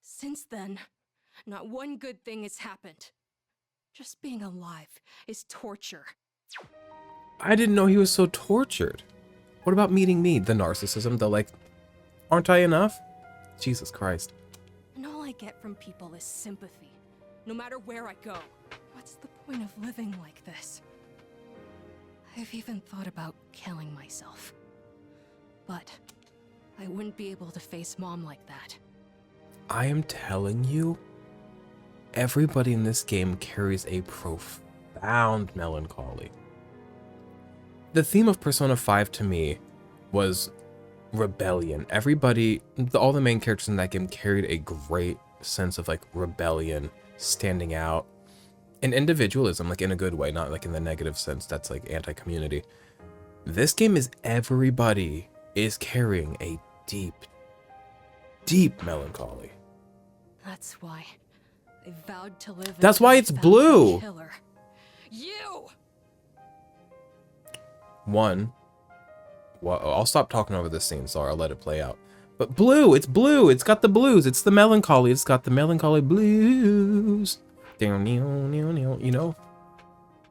[SPEAKER 6] Since then, not one good thing has happened. Just being alive is torture.
[SPEAKER 1] I didn't know he was so tortured. What about meeting me? The narcissism, the like, aren't I enough? Jesus Christ.
[SPEAKER 6] And all I get from people is sympathy, no matter where I go. What's the point of living like this? I've even thought about killing myself. But I wouldn't be able to face Mom like that.
[SPEAKER 1] I am telling you, everybody in this game carries a profound melancholy. The theme of Persona 5 to me was rebellion. Everybody, all the main characters in that game carried a great sense of like rebellion, standing out, and individualism, like in a good way, not like in the negative sense that's like anti-community. This game is everybody is carrying a deep, deep melancholy.
[SPEAKER 6] That's why I vowed to live.
[SPEAKER 1] That's
[SPEAKER 6] until
[SPEAKER 1] why
[SPEAKER 6] I
[SPEAKER 1] it's
[SPEAKER 6] found
[SPEAKER 1] blue.
[SPEAKER 6] the killer. You.
[SPEAKER 1] One, well, I'll stop talking over this scene, so I'll let it play out. But blue, it's blue. It's got the blues. It's the melancholy. It's got the melancholy blues. You know?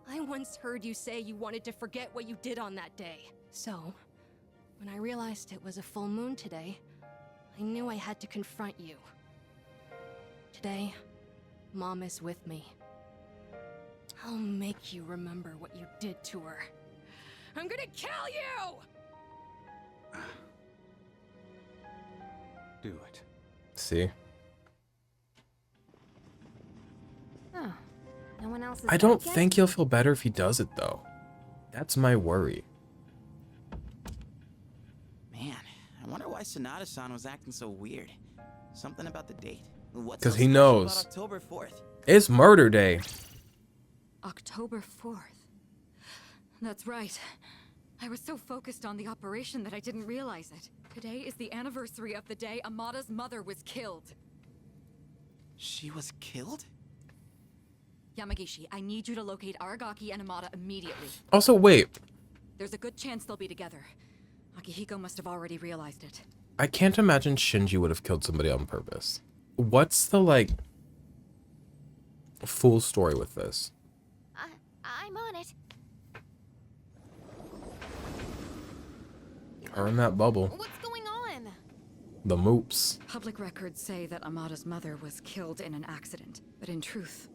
[SPEAKER 6] I once heard you say you wanted to forget what you did on that day. So, when I realized it was a full moon today, I knew I had to confront you. Today, Mom is with me. I'll make you remember what you did to her. I'm gonna kill you!
[SPEAKER 7] Do it.
[SPEAKER 1] See?
[SPEAKER 5] Oh, no one else is
[SPEAKER 1] I don't
[SPEAKER 5] dead yet?
[SPEAKER 1] think he'll feel better if he does it, though. That's my worry.
[SPEAKER 4] Man, I wonder why Sonata-san was acting so weird. Something about the date. What's
[SPEAKER 1] 'Cause
[SPEAKER 4] so
[SPEAKER 1] he
[SPEAKER 4] special
[SPEAKER 1] knows.
[SPEAKER 4] about October 4th?
[SPEAKER 1] It's murder day.
[SPEAKER 2] October 4th. That's right. I was so focused on the operation that I didn't realize it. Today is the anniversary of the day Amada's mother was killed.
[SPEAKER 4] She was killed?
[SPEAKER 2] Yamagishi, I need you to locate Aragaki and Amada immediately.
[SPEAKER 1] Also, wait.
[SPEAKER 2] There's a good chance they'll be together. Akihiko must have already realized it.
[SPEAKER 1] I can't imagine Shinji would have killed somebody on purpose. What's the, like, full story with this?
[SPEAKER 5] I'm on it.
[SPEAKER 1] Her in that bubble.
[SPEAKER 5] What's going on?
[SPEAKER 1] The moops.
[SPEAKER 2] Public records say that Amada's mother was killed in an accident, but in truth,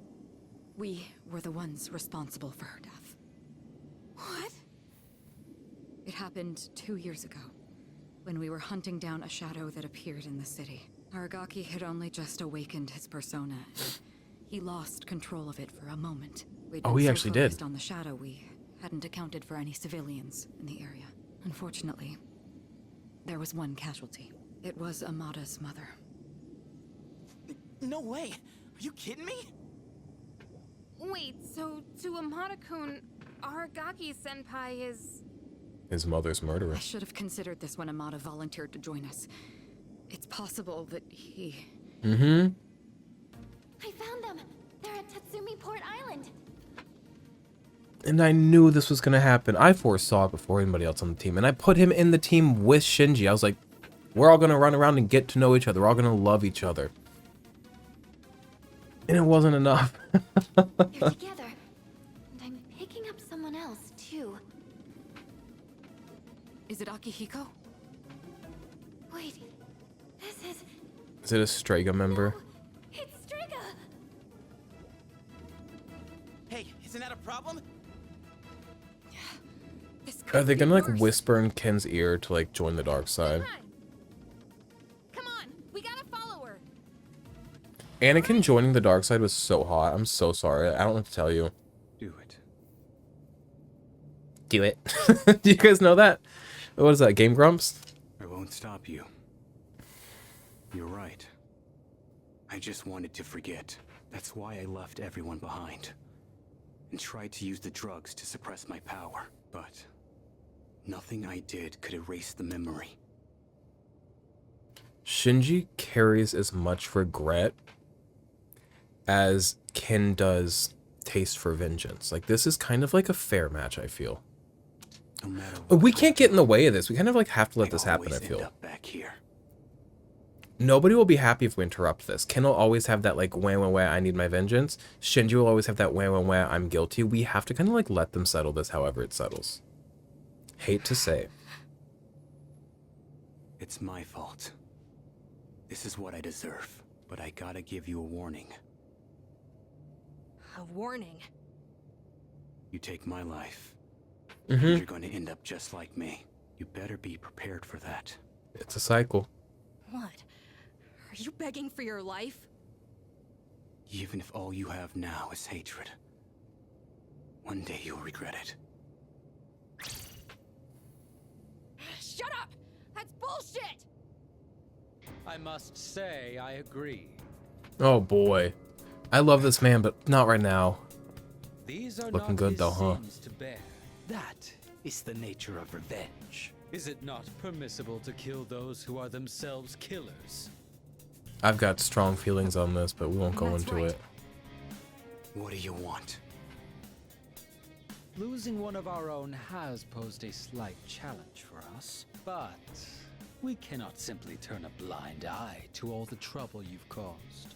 [SPEAKER 2] we were the ones responsible for her death.
[SPEAKER 5] What?
[SPEAKER 2] It happened 2 years ago, when we were hunting down a shadow that appeared in the city. Aragaki had only just awakened his persona, and he lost control of it for a moment. We'd
[SPEAKER 1] Oh,
[SPEAKER 2] been
[SPEAKER 1] he
[SPEAKER 2] so
[SPEAKER 1] actually did.
[SPEAKER 2] focused on the shadow, we hadn't accounted for any civilians in the area. Unfortunately, there was one casualty. It was Amada's mother.
[SPEAKER 4] No way. Are you kidding me?
[SPEAKER 5] Wait, so to Amada-kun, Aragaki-senpai is...
[SPEAKER 1] His mother's murderer.
[SPEAKER 2] I should have considered this when Amada volunteered to join us. It's possible that he...
[SPEAKER 1] Mm-hmm.
[SPEAKER 5] I found them! They're at Tatsumi Port Island!
[SPEAKER 1] And I knew this was gonna happen. I foresaw it before anybody else on the team. And I put him in the team with Shinji. I was like, we're all gonna run around and get to know each other. We're all gonna love each other. And it wasn't enough.
[SPEAKER 5] They're together. And I'm picking up someone else, too.
[SPEAKER 2] Is it Akihiko?
[SPEAKER 5] Wait, this is...
[SPEAKER 1] Is it a Strega member?
[SPEAKER 5] No, it's Striga!
[SPEAKER 4] Hey, isn't that a problem?
[SPEAKER 2] This
[SPEAKER 1] Are they
[SPEAKER 2] could
[SPEAKER 1] gonna
[SPEAKER 2] be
[SPEAKER 1] like
[SPEAKER 2] worse.
[SPEAKER 1] whisper in Ken's ear to like join the dark side?
[SPEAKER 5] Come on, we gotta follow her!
[SPEAKER 1] Anakin joining the dark side was so hot. I'm so sorry. I don't know what to tell you.
[SPEAKER 7] Do it.
[SPEAKER 1] Do it. Do you guys know that? What is that? Game Grumps?
[SPEAKER 7] I won't stop you. You're right. I just wanted to forget. That's why I left everyone behind. And tried to use the drugs to suppress my power. But nothing I did could erase the memory.
[SPEAKER 1] Shinji carries as much regret as Ken does taste for vengeance. Like, this is kind of like a fair match, I feel.
[SPEAKER 7] No matter what
[SPEAKER 1] We can't get in the way of this. We kind of like have to let
[SPEAKER 7] I
[SPEAKER 1] this happen, I
[SPEAKER 7] always end
[SPEAKER 1] feel.
[SPEAKER 7] up back here.
[SPEAKER 1] Nobody will be happy if we interrupt this. Ken will always have that like, wah, wah, wah, I need my vengeance. Shinji will always have that, wah, wah, wah, I'm guilty. We have to kind of like let them settle this however it settles. Hate to say.
[SPEAKER 7] It's my fault. This is what I deserve. But I gotta give you a warning.
[SPEAKER 6] A warning.
[SPEAKER 7] You take my life,
[SPEAKER 1] Mm-hmm.
[SPEAKER 7] you're going to end up just like me. You better be prepared for that.
[SPEAKER 1] It's a cycle.
[SPEAKER 6] What? Are you begging for your life?
[SPEAKER 7] Even if all you have now is hatred, one day you'll regret it.
[SPEAKER 6] Shut up! That's bullshit!
[SPEAKER 8] I must say, I agree.
[SPEAKER 1] Oh boy. I love this man, but not right now.
[SPEAKER 8] These are
[SPEAKER 1] Looking
[SPEAKER 8] not
[SPEAKER 1] good
[SPEAKER 8] his
[SPEAKER 1] though, huh?
[SPEAKER 8] sins to bear. That is the nature of revenge. Is it not permissible to kill those who are themselves killers?
[SPEAKER 1] I've got strong feelings on this, but we won't go
[SPEAKER 6] That's
[SPEAKER 1] into
[SPEAKER 6] right.
[SPEAKER 1] it.
[SPEAKER 7] What do you want?
[SPEAKER 8] Losing one of our own has posed a slight challenge for us, but we cannot simply turn a blind eye to all the trouble you've caused.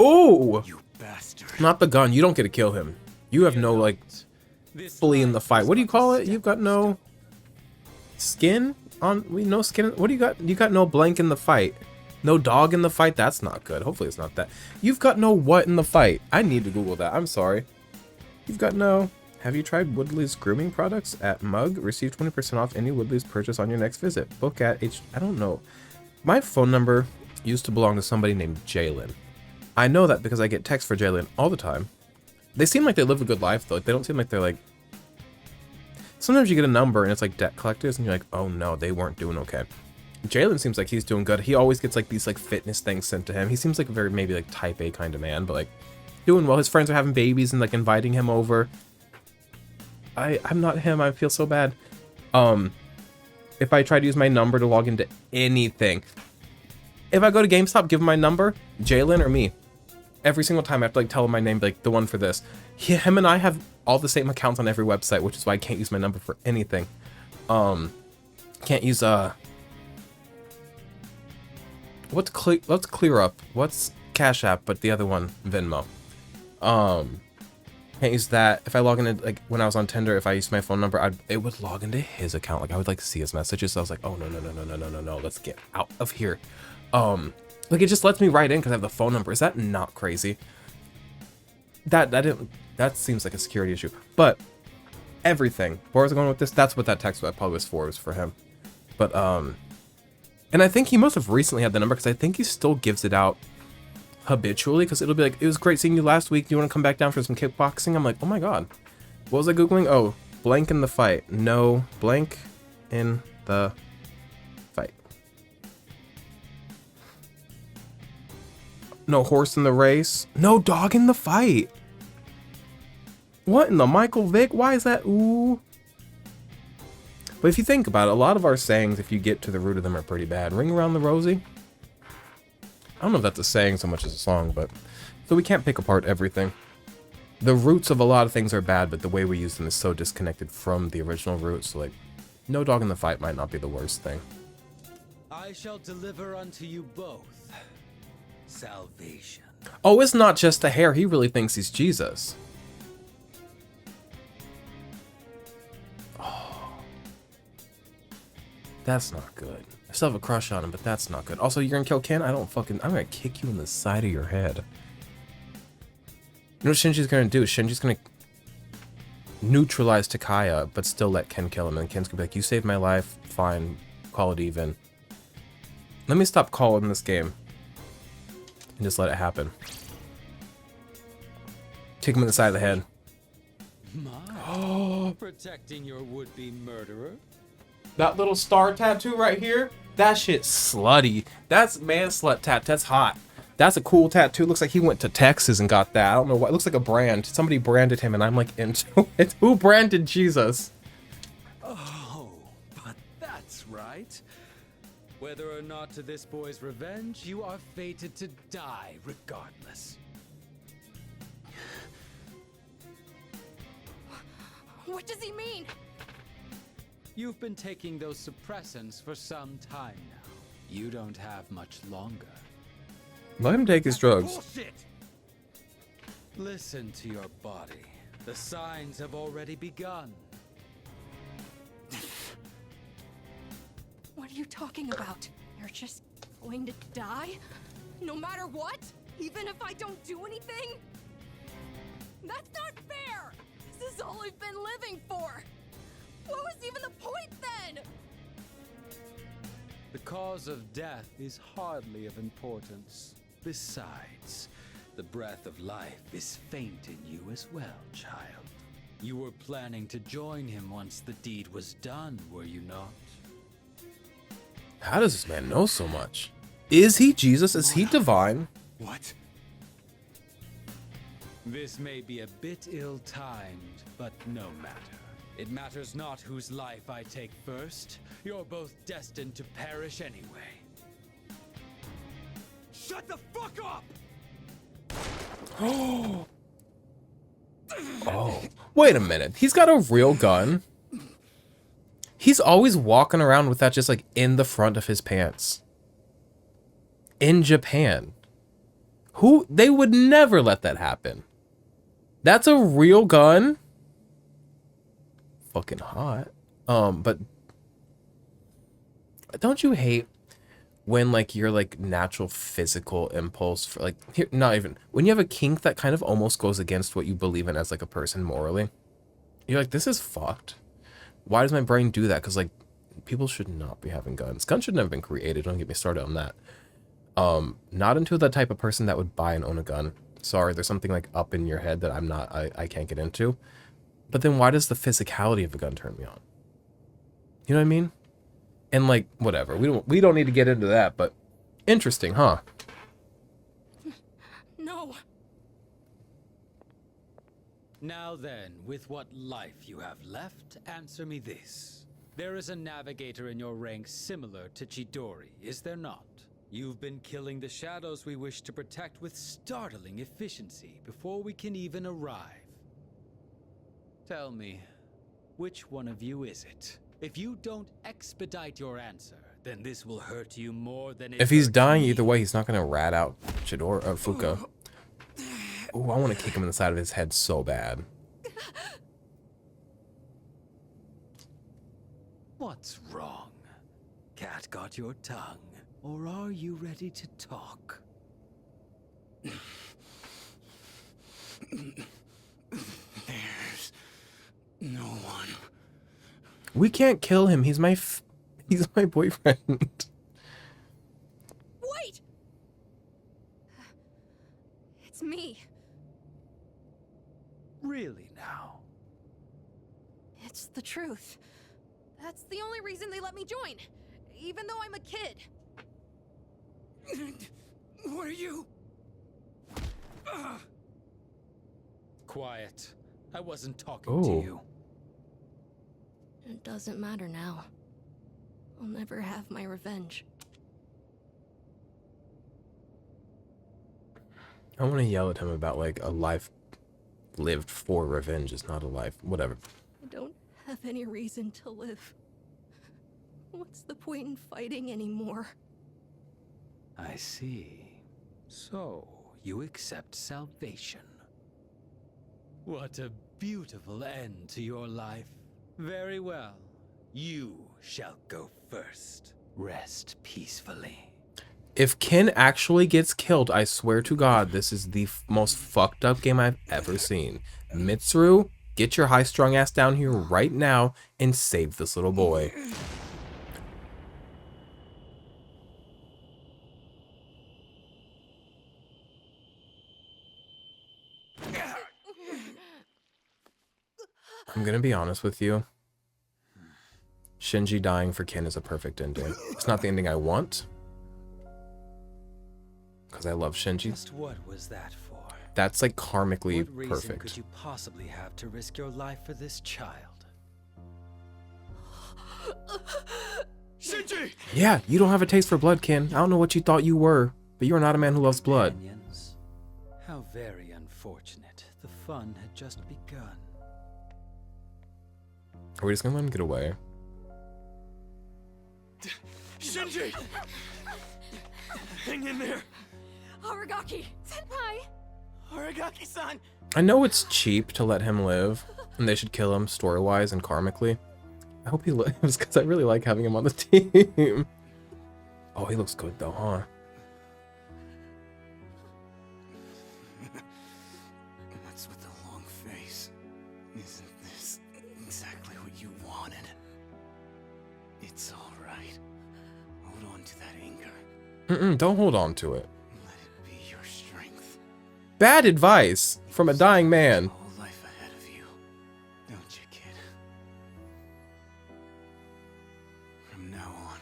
[SPEAKER 1] Oh!
[SPEAKER 7] You bastard.
[SPEAKER 1] Not the gun. You don't get to kill him. You have no, like,
[SPEAKER 8] This
[SPEAKER 1] fully in the
[SPEAKER 8] life
[SPEAKER 1] fight.
[SPEAKER 8] is
[SPEAKER 1] What do you
[SPEAKER 8] but a
[SPEAKER 1] call it?
[SPEAKER 8] step
[SPEAKER 1] You've got no skin on. No skin. What do you got? You got no blank in the fight. No dog in the fight. That's not good. Hopefully it's not that. You've got no what in the fight. I need to Google that. I'm sorry. You've got no. Have you tried Woodley's grooming products at Mug? Receive 20% off any Woodley's purchase on your next visit. Book at I don't know. My phone number used to belong to somebody named Jalen. I know that because I get texts for Jalen all the time. They seem like they live a good life though. Like, they don't seem like they're like. Sometimes you get a number and it's like debt collectors and you're like, oh no, they weren't doing okay. Jalen seems like he's doing good. He always gets like these like fitness things sent to him. He seems like a very maybe like type A kind of man, but like doing well. His friends are having babies and like inviting him over. I'm not him. I feel so bad. If I try to use my number to log into anything, if I go to GameStop, give him my number, Jalen or me. Every single time I have to like tell him my name, like the one for this. Him and I have all the same accounts on every website, which is why I can't use my number for anything. Can't use let's clear up. What's Cash App, but the other one, Venmo. Can't use that. If I log into, like when I was on Tinder, if I used my phone number, it would log into his account. Like I would like see his messages. So I was like, oh no, let's get out of here. Like it just lets me right in because I have the phone number. Is that not crazy? That seems like a security issue. But everything. Where was I going with this? That's what that text probably was for. It was for him. But and I think he must have recently had the number because I think he still gives it out habitually because it'll be like, it was great seeing you last week. Do you want to come back down for some kickboxing? I'm like, oh my god. What was I Googling? Oh, blank in the fight. No, blank in the fight. No horse in the race. No dog in the fight. What in the Michael Vick? Why is that? Ooh. But if you think about it, a lot of our sayings, if you get to the root of them, are pretty bad. Ring around the rosy. I don't know if that's a saying so much as a song, but so we can't pick apart everything. The roots of a lot of things are bad, but the way we use them is so disconnected from the original roots. So like, no dog in the fight might not be the worst thing.
[SPEAKER 8] I shall deliver unto you both salvation.
[SPEAKER 1] Oh, it's not just the hair. He really thinks he's Jesus. Oh, that's not good. I still have a crush on him, but that's not good. Also, you're gonna kill Ken? I'm gonna kick you in the side of your head. You know what Shinji's gonna do? Shinji's gonna neutralize Takaya, but still let Ken kill him. And Ken's gonna be like, you saved my life, fine, call it even. Let me stop calling this game. And just let it happen. Kick him in the side of the head.
[SPEAKER 8] My, protecting your would-be murderer?
[SPEAKER 1] That little star tattoo right here, that shit's slutty. That's man slut tat. That's hot. That's a cool tattoo. Looks like he went to Texas and got that. I don't know what. It looks like a brand. Somebody branded him and I'm like into it. Who branded Jesus?
[SPEAKER 8] Oh, but that's right. Whether or not to this boy's revenge, you are fated to die regardless.
[SPEAKER 6] What does he mean?
[SPEAKER 8] You've been taking those suppressants for some time now. You don't have much longer.
[SPEAKER 1] Let him take his drugs.
[SPEAKER 8] Bullshit! Listen to your body. The signs have already begun.
[SPEAKER 6] What are you talking about? You're just going to die? No matter what? Even if I don't do anything? That's not fair! This is all I've been living for! What was even the point then?
[SPEAKER 8] The cause of death is hardly of importance. Besides, the breath of life is faint in you as well, child. You were planning to join him once the deed was done, were you not?
[SPEAKER 1] How does this man know so much? Is he Jesus? Is he divine?
[SPEAKER 7] What?
[SPEAKER 8] This may be a bit ill-timed, but no matter. It matters not whose life I take first. You're both destined to perish anyway.
[SPEAKER 7] Shut the fuck up!
[SPEAKER 1] Oh, wait a minute. He's got a real gun. He's always walking around with that just like in the front of his pants. In Japan. They would never let that happen. That's a real gun. Fucking hot. But don't you hate when like your like natural physical impulse for like here, not even when you have a kink that kind of almost goes against what you believe in as like a person morally. You're like, this is fucked. Why does my brain do that? Because like people should not be having guns. Guns shouldn't have been created. Don't get me started on that. Not into the type of person that would buy and own a gun. Sorry, there's something like up in your head that I can't get into. But then why does the physicality of a gun turn me on? You know what I mean? And like, whatever. We don't need to get into that, but interesting, huh?
[SPEAKER 6] No.
[SPEAKER 8] Now then, with what life you have left, answer me this. There is a navigator in your ranks similar to Chidori, is there not? You've been killing the shadows we wish to protect with startling efficiency before we can even arrive. Tell me, which one of you is it? If you don't expedite your answer, then this will hurt you more than it
[SPEAKER 1] If he's
[SPEAKER 8] hurts
[SPEAKER 1] dying
[SPEAKER 8] me.
[SPEAKER 1] either way, he's not gonna rat out Chidori or Fuka. Oh, I want to kick him in the side of his head so bad.
[SPEAKER 8] What's wrong? Cat got your tongue, or are you ready to talk?
[SPEAKER 7] There's no one.
[SPEAKER 1] We can't kill him. He's my boyfriend.
[SPEAKER 6] Wait! It's me.
[SPEAKER 8] Really now?
[SPEAKER 6] It's the truth. That's the only reason they let me join. Even though I'm a kid.
[SPEAKER 7] What are you?
[SPEAKER 8] Quiet. I wasn't talking
[SPEAKER 1] Oh.
[SPEAKER 8] to you.
[SPEAKER 6] It doesn't matter now. I'll never have my revenge.
[SPEAKER 1] I want to yell at him about like a life lived for revenge is not a life. Whatever.
[SPEAKER 6] I don't have any reason to live. What's the point in fighting anymore?
[SPEAKER 8] I see. So, you accept salvation. What a beautiful end to your life. Very well. You shall go first. Rest peacefully.
[SPEAKER 1] If Ken actually gets killed, I swear to God, this is the most fucked up game I've ever seen. Mitsuru, get your high-strung ass down here right now and save this little boy. I'm gonna be honest with you. Shinji dying for Ken is a perfect ending. It's not the ending I want, because I love Shinji.
[SPEAKER 8] Just what was that for?
[SPEAKER 1] That's like karmically
[SPEAKER 8] What reason
[SPEAKER 1] perfect.
[SPEAKER 8] could you possibly have to risk your life for this child?
[SPEAKER 7] Shinji!
[SPEAKER 1] Yeah, you don't have a taste for blood, Ken. I don't know what you thought you were, but you're not a man who loves blood.
[SPEAKER 8] Companions? How very unfortunate. The fun had just begun.
[SPEAKER 1] Are we just gonna let him get away?
[SPEAKER 7] Shinji! Hang in there!
[SPEAKER 6] Aragaki! Senpai!
[SPEAKER 4] Aragaki-san!
[SPEAKER 1] I know it's cheap to let him live, and they should kill him story-wise and karmically. I hope he lives, because I really like having him on the team. Oh, he looks good though, huh?
[SPEAKER 7] What's with the long face? Isn't this exactly what you wanted? It's alright. Hold on to that anger.
[SPEAKER 1] Don't hold on to it.
[SPEAKER 7] Let it be.
[SPEAKER 1] bad advice from a dying man.
[SPEAKER 7] Whole life ahead of you, don't you, kid? From now on,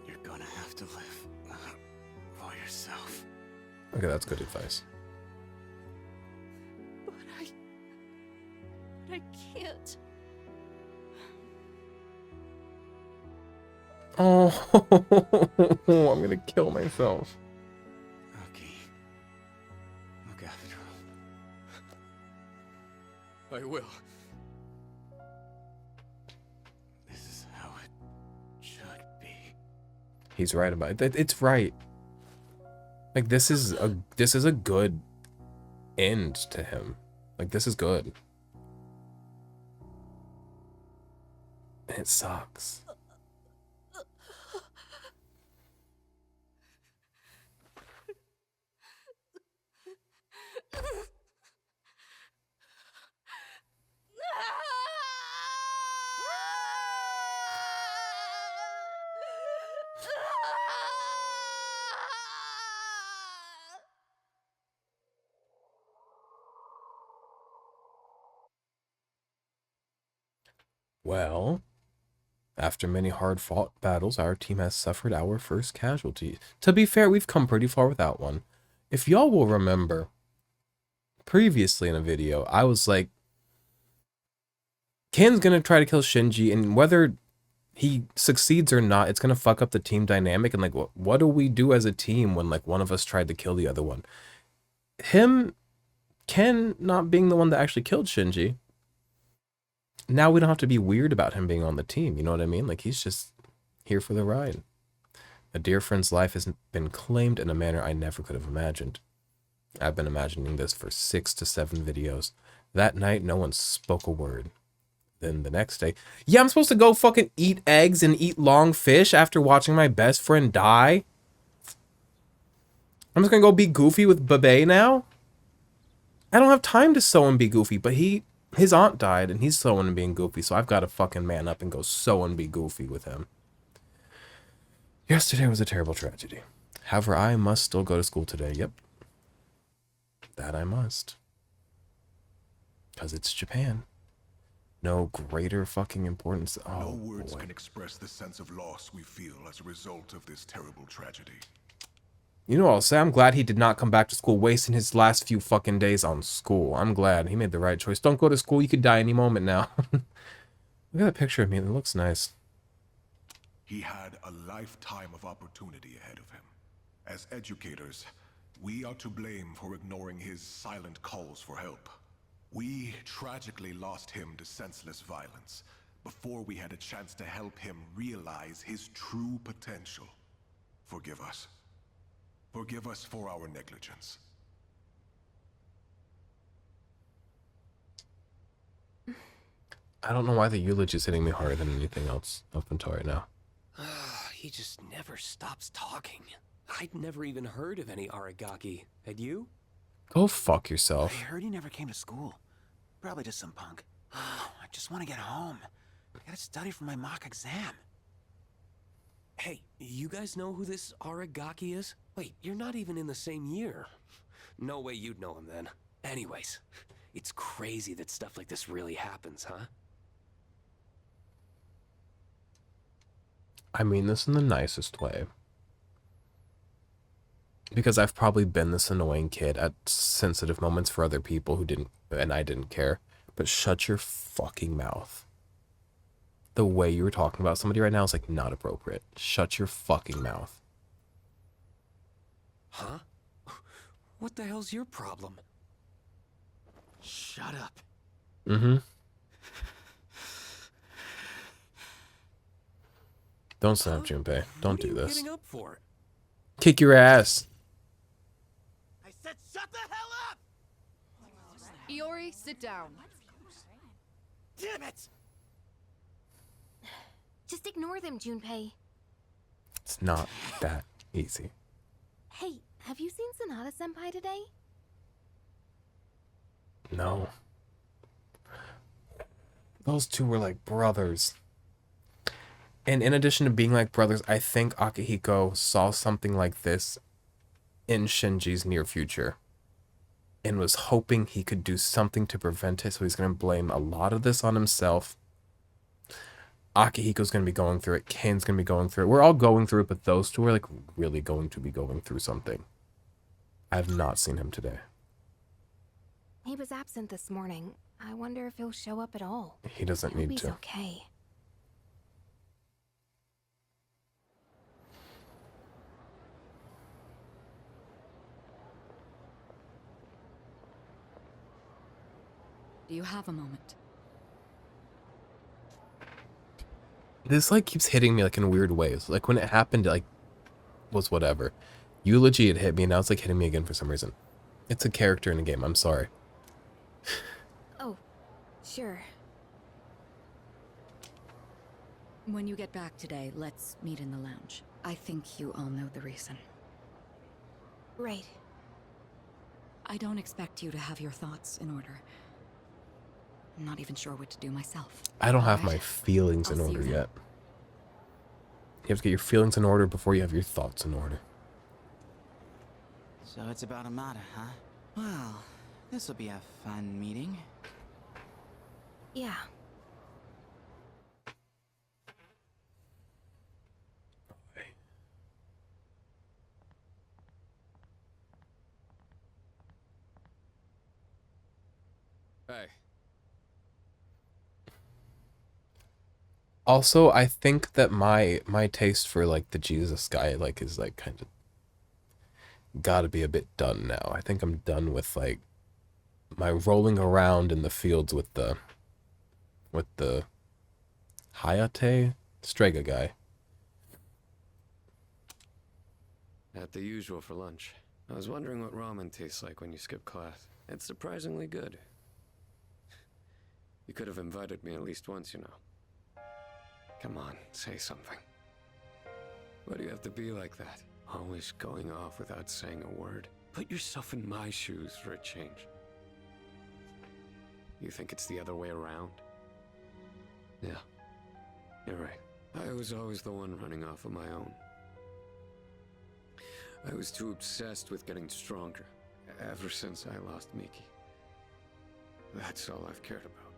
[SPEAKER 7] you're gonna have to live for yourself.
[SPEAKER 1] Okay, that's good advice.
[SPEAKER 6] But I can't.
[SPEAKER 1] Oh, I'm gonna kill myself.
[SPEAKER 7] Okay. Look after him.
[SPEAKER 3] I will.
[SPEAKER 7] This is how it should be.
[SPEAKER 1] He's right about it. It's right. Like this is a good end to him. Like this is good. And it sucks. Well, after many hard-fought battles, our team has suffered our first casualty. To be fair, we've come pretty far without one. If y'all will remember, previously in a video, I was like, Ken's gonna try to kill Shinji, and whether he succeeds or not, it's gonna fuck up the team dynamic, and like, what do we do as a team when like one of us tried to kill the other one? Ken not being the one that actually killed Shinji, now we don't have to be weird about him being on the team, you know what I mean? Like, he's just here for the ride. A dear friend's life has been claimed in a manner I never could have imagined. I've been imagining this for 6 to 7 videos. That night, no one spoke a word. Then the next day, yeah, I'm supposed to go fucking eat eggs and eat long fish after watching my best friend die? I'm just gonna go be goofy with Bebe now? I don't have time to sew and be goofy, but his aunt died and he's sewing and being goofy, so I've got to fucking man up and go sew and be goofy with him. Yesterday was a terrible tragedy. However, I must still go to school today. Yep. That I must. Because it's Japan. No greater fucking importance. Oh,
[SPEAKER 9] no words
[SPEAKER 1] boy.
[SPEAKER 9] can express the sense of loss we feel as a result of this terrible tragedy.
[SPEAKER 1] You know what I'll say? I'm glad he did not come back to school wasting his last few fucking days on school. I'm glad. He made the right choice. Don't go to school. You could die any moment now. Look at that picture of me. It looks nice.
[SPEAKER 9] He had a lifetime of opportunity ahead of him. As educators, we are to blame for ignoring his silent calls for help. We tragically lost him to senseless violence before we had a chance to help him realize his true potential. Forgive us. Forgive us for our negligence.
[SPEAKER 1] I don't know why the eulogy is hitting me harder than anything else up until right now.
[SPEAKER 10] He just never stops talking. I'd never even heard of any Aragaki. Had you?
[SPEAKER 1] Go fuck yourself.
[SPEAKER 4] I heard he never came to school. Probably just some punk. I just want to get home. I gotta study for my mock exam.
[SPEAKER 10] Hey, you guys know who this Aragaki is? Wait, you're not even in the same year. No way you'd know him then. Anyways, it's crazy that stuff like this really happens, huh?
[SPEAKER 1] I mean this in the nicest way. Because I've probably been this annoying kid at sensitive moments for other people who didn't, and I didn't care. But shut your fucking mouth. The way you were talking about somebody right now is like not appropriate. Shut your fucking mouth.
[SPEAKER 10] Huh? What the hell's your problem?
[SPEAKER 4] Shut up.
[SPEAKER 1] Mm-hmm. Don't snap, Junpei. Don't do this.
[SPEAKER 10] Getting up for?
[SPEAKER 1] Kick your ass.
[SPEAKER 4] I said shut the hell up!
[SPEAKER 2] Iori, sit down.
[SPEAKER 4] Damn it!
[SPEAKER 5] Just ignore them, Junpei.
[SPEAKER 1] It's not that easy.
[SPEAKER 5] Hey, have you seen Sonata-senpai today?
[SPEAKER 1] No. Those two were like brothers. And in addition to being like brothers, I think Akihiko saw something like this in Shinji's near future and was hoping he could do something to prevent it, so he's going to blame a lot of this on himself. Akihiko's going to be going through it. Ken's going to be going through it. We're all going through it, but those two are like really going to be going through something. I have not seen him today.
[SPEAKER 5] He was absent this morning. I wonder if he'll show up at all.
[SPEAKER 1] He doesn't
[SPEAKER 5] I hope
[SPEAKER 1] need
[SPEAKER 5] he's
[SPEAKER 1] to.
[SPEAKER 5] okay.
[SPEAKER 2] Do you have a moment?
[SPEAKER 1] This like keeps hitting me like in weird ways. Like when it happened, like was whatever. Eulogy had hit me, and now it's like hitting me again for some reason. It's a character in a game. I'm sorry.
[SPEAKER 5] Oh, sure.
[SPEAKER 2] When you get back today, let's meet in the lounge. I think you all know the reason.
[SPEAKER 5] Right.
[SPEAKER 2] I don't expect you to have your thoughts in order. I'm not even sure what to do myself.
[SPEAKER 1] I don't have
[SPEAKER 2] Alright.
[SPEAKER 1] my feelings in
[SPEAKER 2] I'll see you
[SPEAKER 1] order
[SPEAKER 2] then.
[SPEAKER 1] yet. You have to get your feelings in order before you have your thoughts in order.
[SPEAKER 4] So it's about Amada, huh? Well, this'll be a fun meeting.
[SPEAKER 5] Yeah.
[SPEAKER 3] Hey,
[SPEAKER 1] Also, I think that my taste for like the Jesus guy like is like kind of gotta be a bit done now. I think I'm done with like my rolling around in the fields with the Hayate Strega guy.
[SPEAKER 3] at the usual for lunch. I was wondering what ramen tastes like when you skip class. It's surprisingly good. You could have invited me at least once, you know. Come on, say something. Why do you have to be like that? Always going off without saying a word. Put yourself in my shoes for a change. You think it's the other way around? Yeah, you're right. I was always the one running off on my own. I was too obsessed with getting stronger, ever since I lost Miki. That's all I've cared about.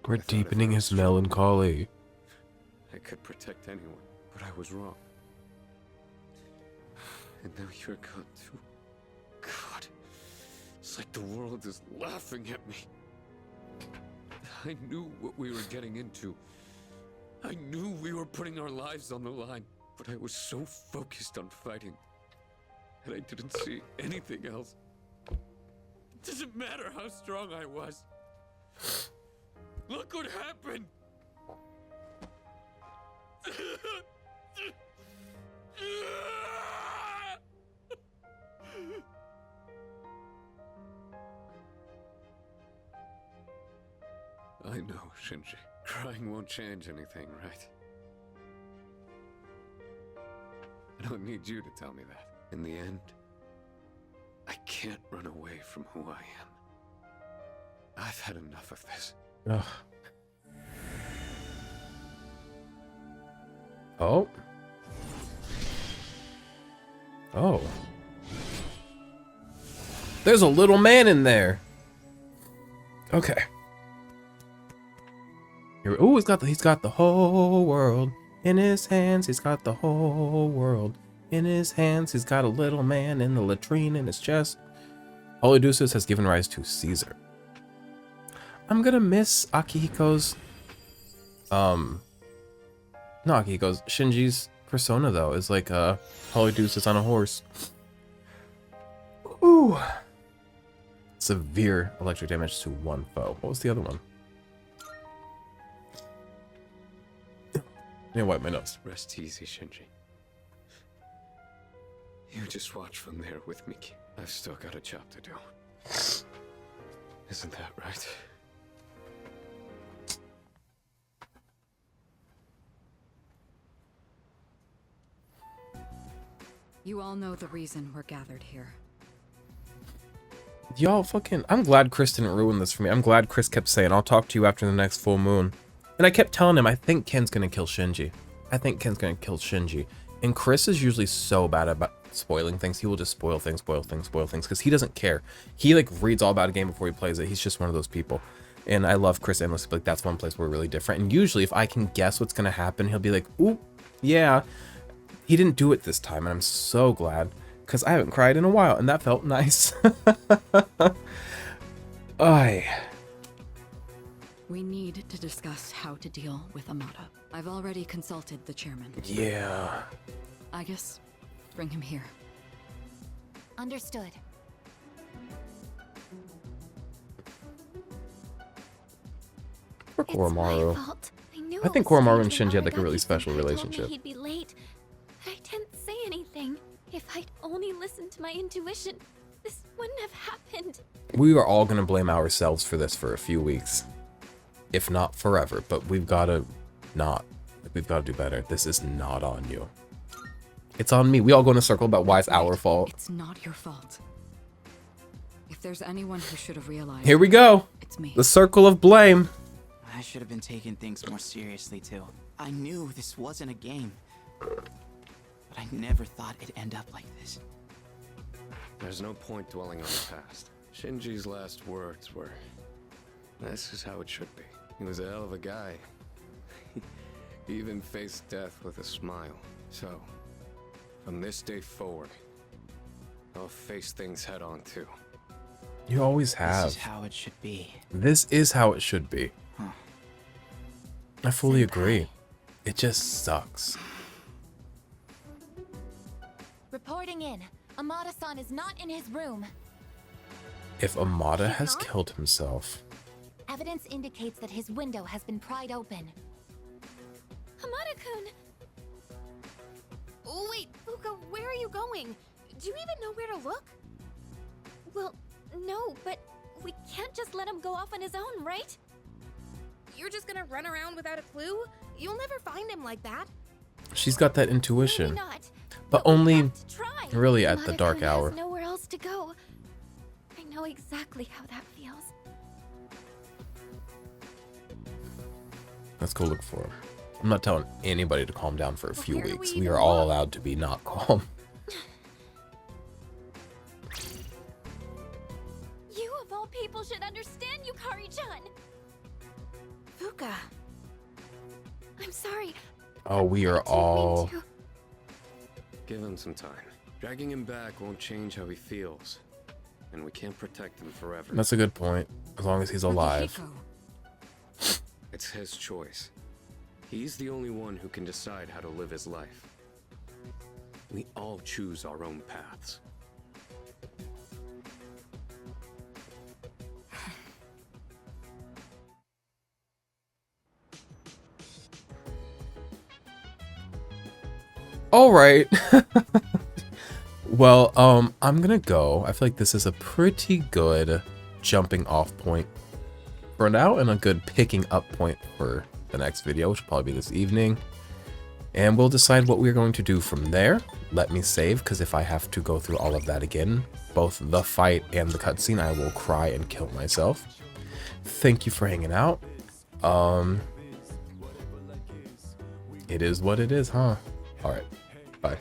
[SPEAKER 1] We're deepening his melancholy.
[SPEAKER 3] I could protect anyone, but I was wrong. And now you're gone too. God, it's like the world is laughing at me. I knew what we were getting into. I knew we were putting our lives on the line, but I was so focused on fighting, and I didn't see anything else. It doesn't matter how strong I was. Look what happened! I know, Shinji. Crying won't change anything, right? I don't need you to tell me that. In the end, I can't run away from who I am. I've had enough of this.
[SPEAKER 1] Ugh. Oh. Oh. There's a little man in there. Okay. Here, oh, he's got the whole world in his hands. He's got the whole world in his hands. He's got a little man in the latrine in his chest. Polydeuces has given rise to Caesar. I'm gonna miss Akihiko's not Akihiko's, Shinji's persona though, is like Polydeuces on a horse. Ooh. Severe electric damage to one foe. What was the other one? Yeah, wipe my nose.
[SPEAKER 3] Rest easy, Shinji. You just watch from there with Miki. I've still got a job to do. Isn't that right?
[SPEAKER 2] You all know the reason we're gathered here.
[SPEAKER 1] Y'all fucking... I'm glad Chris didn't ruin this for me. I'm glad Chris kept saying, I'll talk to you after the next full moon. And I kept telling him, I think Ken's gonna kill Shinji. I think Ken's gonna kill Shinji. And Chris is usually so bad about... spoiling things. He will just spoil things, because he doesn't care. He like reads all about a game before he plays it. He's just one of those people. And I love Chris endlessly. Like that's one place we're really different. And usually if I can guess what's gonna happen, he'll be like, "Ooh, yeah." He didn't do it this time, and I'm so glad because I haven't cried in a while, and that felt nice.
[SPEAKER 2] We need to discuss how to deal with Amada. I've already consulted the chairman.
[SPEAKER 1] Yeah.
[SPEAKER 2] I guess bring him here.
[SPEAKER 5] Understood.
[SPEAKER 1] Poor Koromaru.
[SPEAKER 5] It's my fault.
[SPEAKER 1] I think Koromaru and Shinji had like a really special relationship.
[SPEAKER 5] He'd be late, but I didn't say anything. If I'd only listened to my intuition, this wouldn't have happened.
[SPEAKER 1] We are all gonna blame ourselves for this for a few weeks, if not forever. But we've gotta we've gotta do better. This is not on you. It's on me. We all go in a circle about why it's our fault.
[SPEAKER 2] It's not your fault. If there's anyone who should have realized,
[SPEAKER 1] Here we go.
[SPEAKER 2] it's me.
[SPEAKER 1] The circle of blame.
[SPEAKER 4] I should have been taking things more seriously, too. I knew this wasn't a game. But I never thought it'd end up like this.
[SPEAKER 3] There's no point dwelling on the past. Shinji's last words were, "This is how it should be." He was a hell of a guy. He even faced death with a smile. So, from this day forward, I'll face things head on too.
[SPEAKER 1] You always have.
[SPEAKER 4] This is how it should be.
[SPEAKER 1] This is how it should be.
[SPEAKER 4] Huh.
[SPEAKER 1] I fully agree. It just sucks.
[SPEAKER 5] Reporting in. Amada-san is not in his room.
[SPEAKER 1] If Amada
[SPEAKER 5] He's
[SPEAKER 1] has
[SPEAKER 5] not?
[SPEAKER 1] killed himself,
[SPEAKER 5] Evidence indicates that his window has been pried open. Amada-kun!
[SPEAKER 11] Oh, wait, Fuka, where are you going? Do you even know where to look?
[SPEAKER 5] Well, no, but we can't just let him go off on his own, right?
[SPEAKER 11] You're just gonna run around without a clue? You'll never find him like that.
[SPEAKER 1] she's got that intuition.
[SPEAKER 5] Maybe not.
[SPEAKER 1] But
[SPEAKER 5] we
[SPEAKER 1] only
[SPEAKER 5] have to try.
[SPEAKER 1] really at the
[SPEAKER 5] Amada-kun
[SPEAKER 1] dark hour.
[SPEAKER 5] has nowhere else to go. I know exactly how that feels.
[SPEAKER 1] Let's go look for him. I'm not telling anybody to calm down for a few
[SPEAKER 11] Where do
[SPEAKER 1] weeks.
[SPEAKER 11] we
[SPEAKER 1] We
[SPEAKER 11] even
[SPEAKER 1] are all
[SPEAKER 11] look?
[SPEAKER 1] allowed to be not calm.
[SPEAKER 5] You of all people should understand, Yukari-chan.
[SPEAKER 11] Fuka.
[SPEAKER 5] I'm sorry.
[SPEAKER 1] Oh, we are
[SPEAKER 5] I didn't mean
[SPEAKER 1] all...
[SPEAKER 5] to.
[SPEAKER 3] Give him some time. Dragging him back won't change how he feels. And we can't protect him forever.
[SPEAKER 1] That's a good point. As long as he's alive.
[SPEAKER 2] Akihiko.
[SPEAKER 3] It's his choice. He's the only one who can decide how to live his life. We all choose our own paths.
[SPEAKER 1] All right. Well, I'm gonna go. I feel like this is a pretty good jumping off point for now, and a good picking up point for the next video, which will probably be this evening. And we'll decide what we're going to do from there. Let me save, because if I have to go through all of that again, both the fight and the cutscene, I will cry and kill myself. Thank you for hanging out. It is what it is, huh? All right. Bye.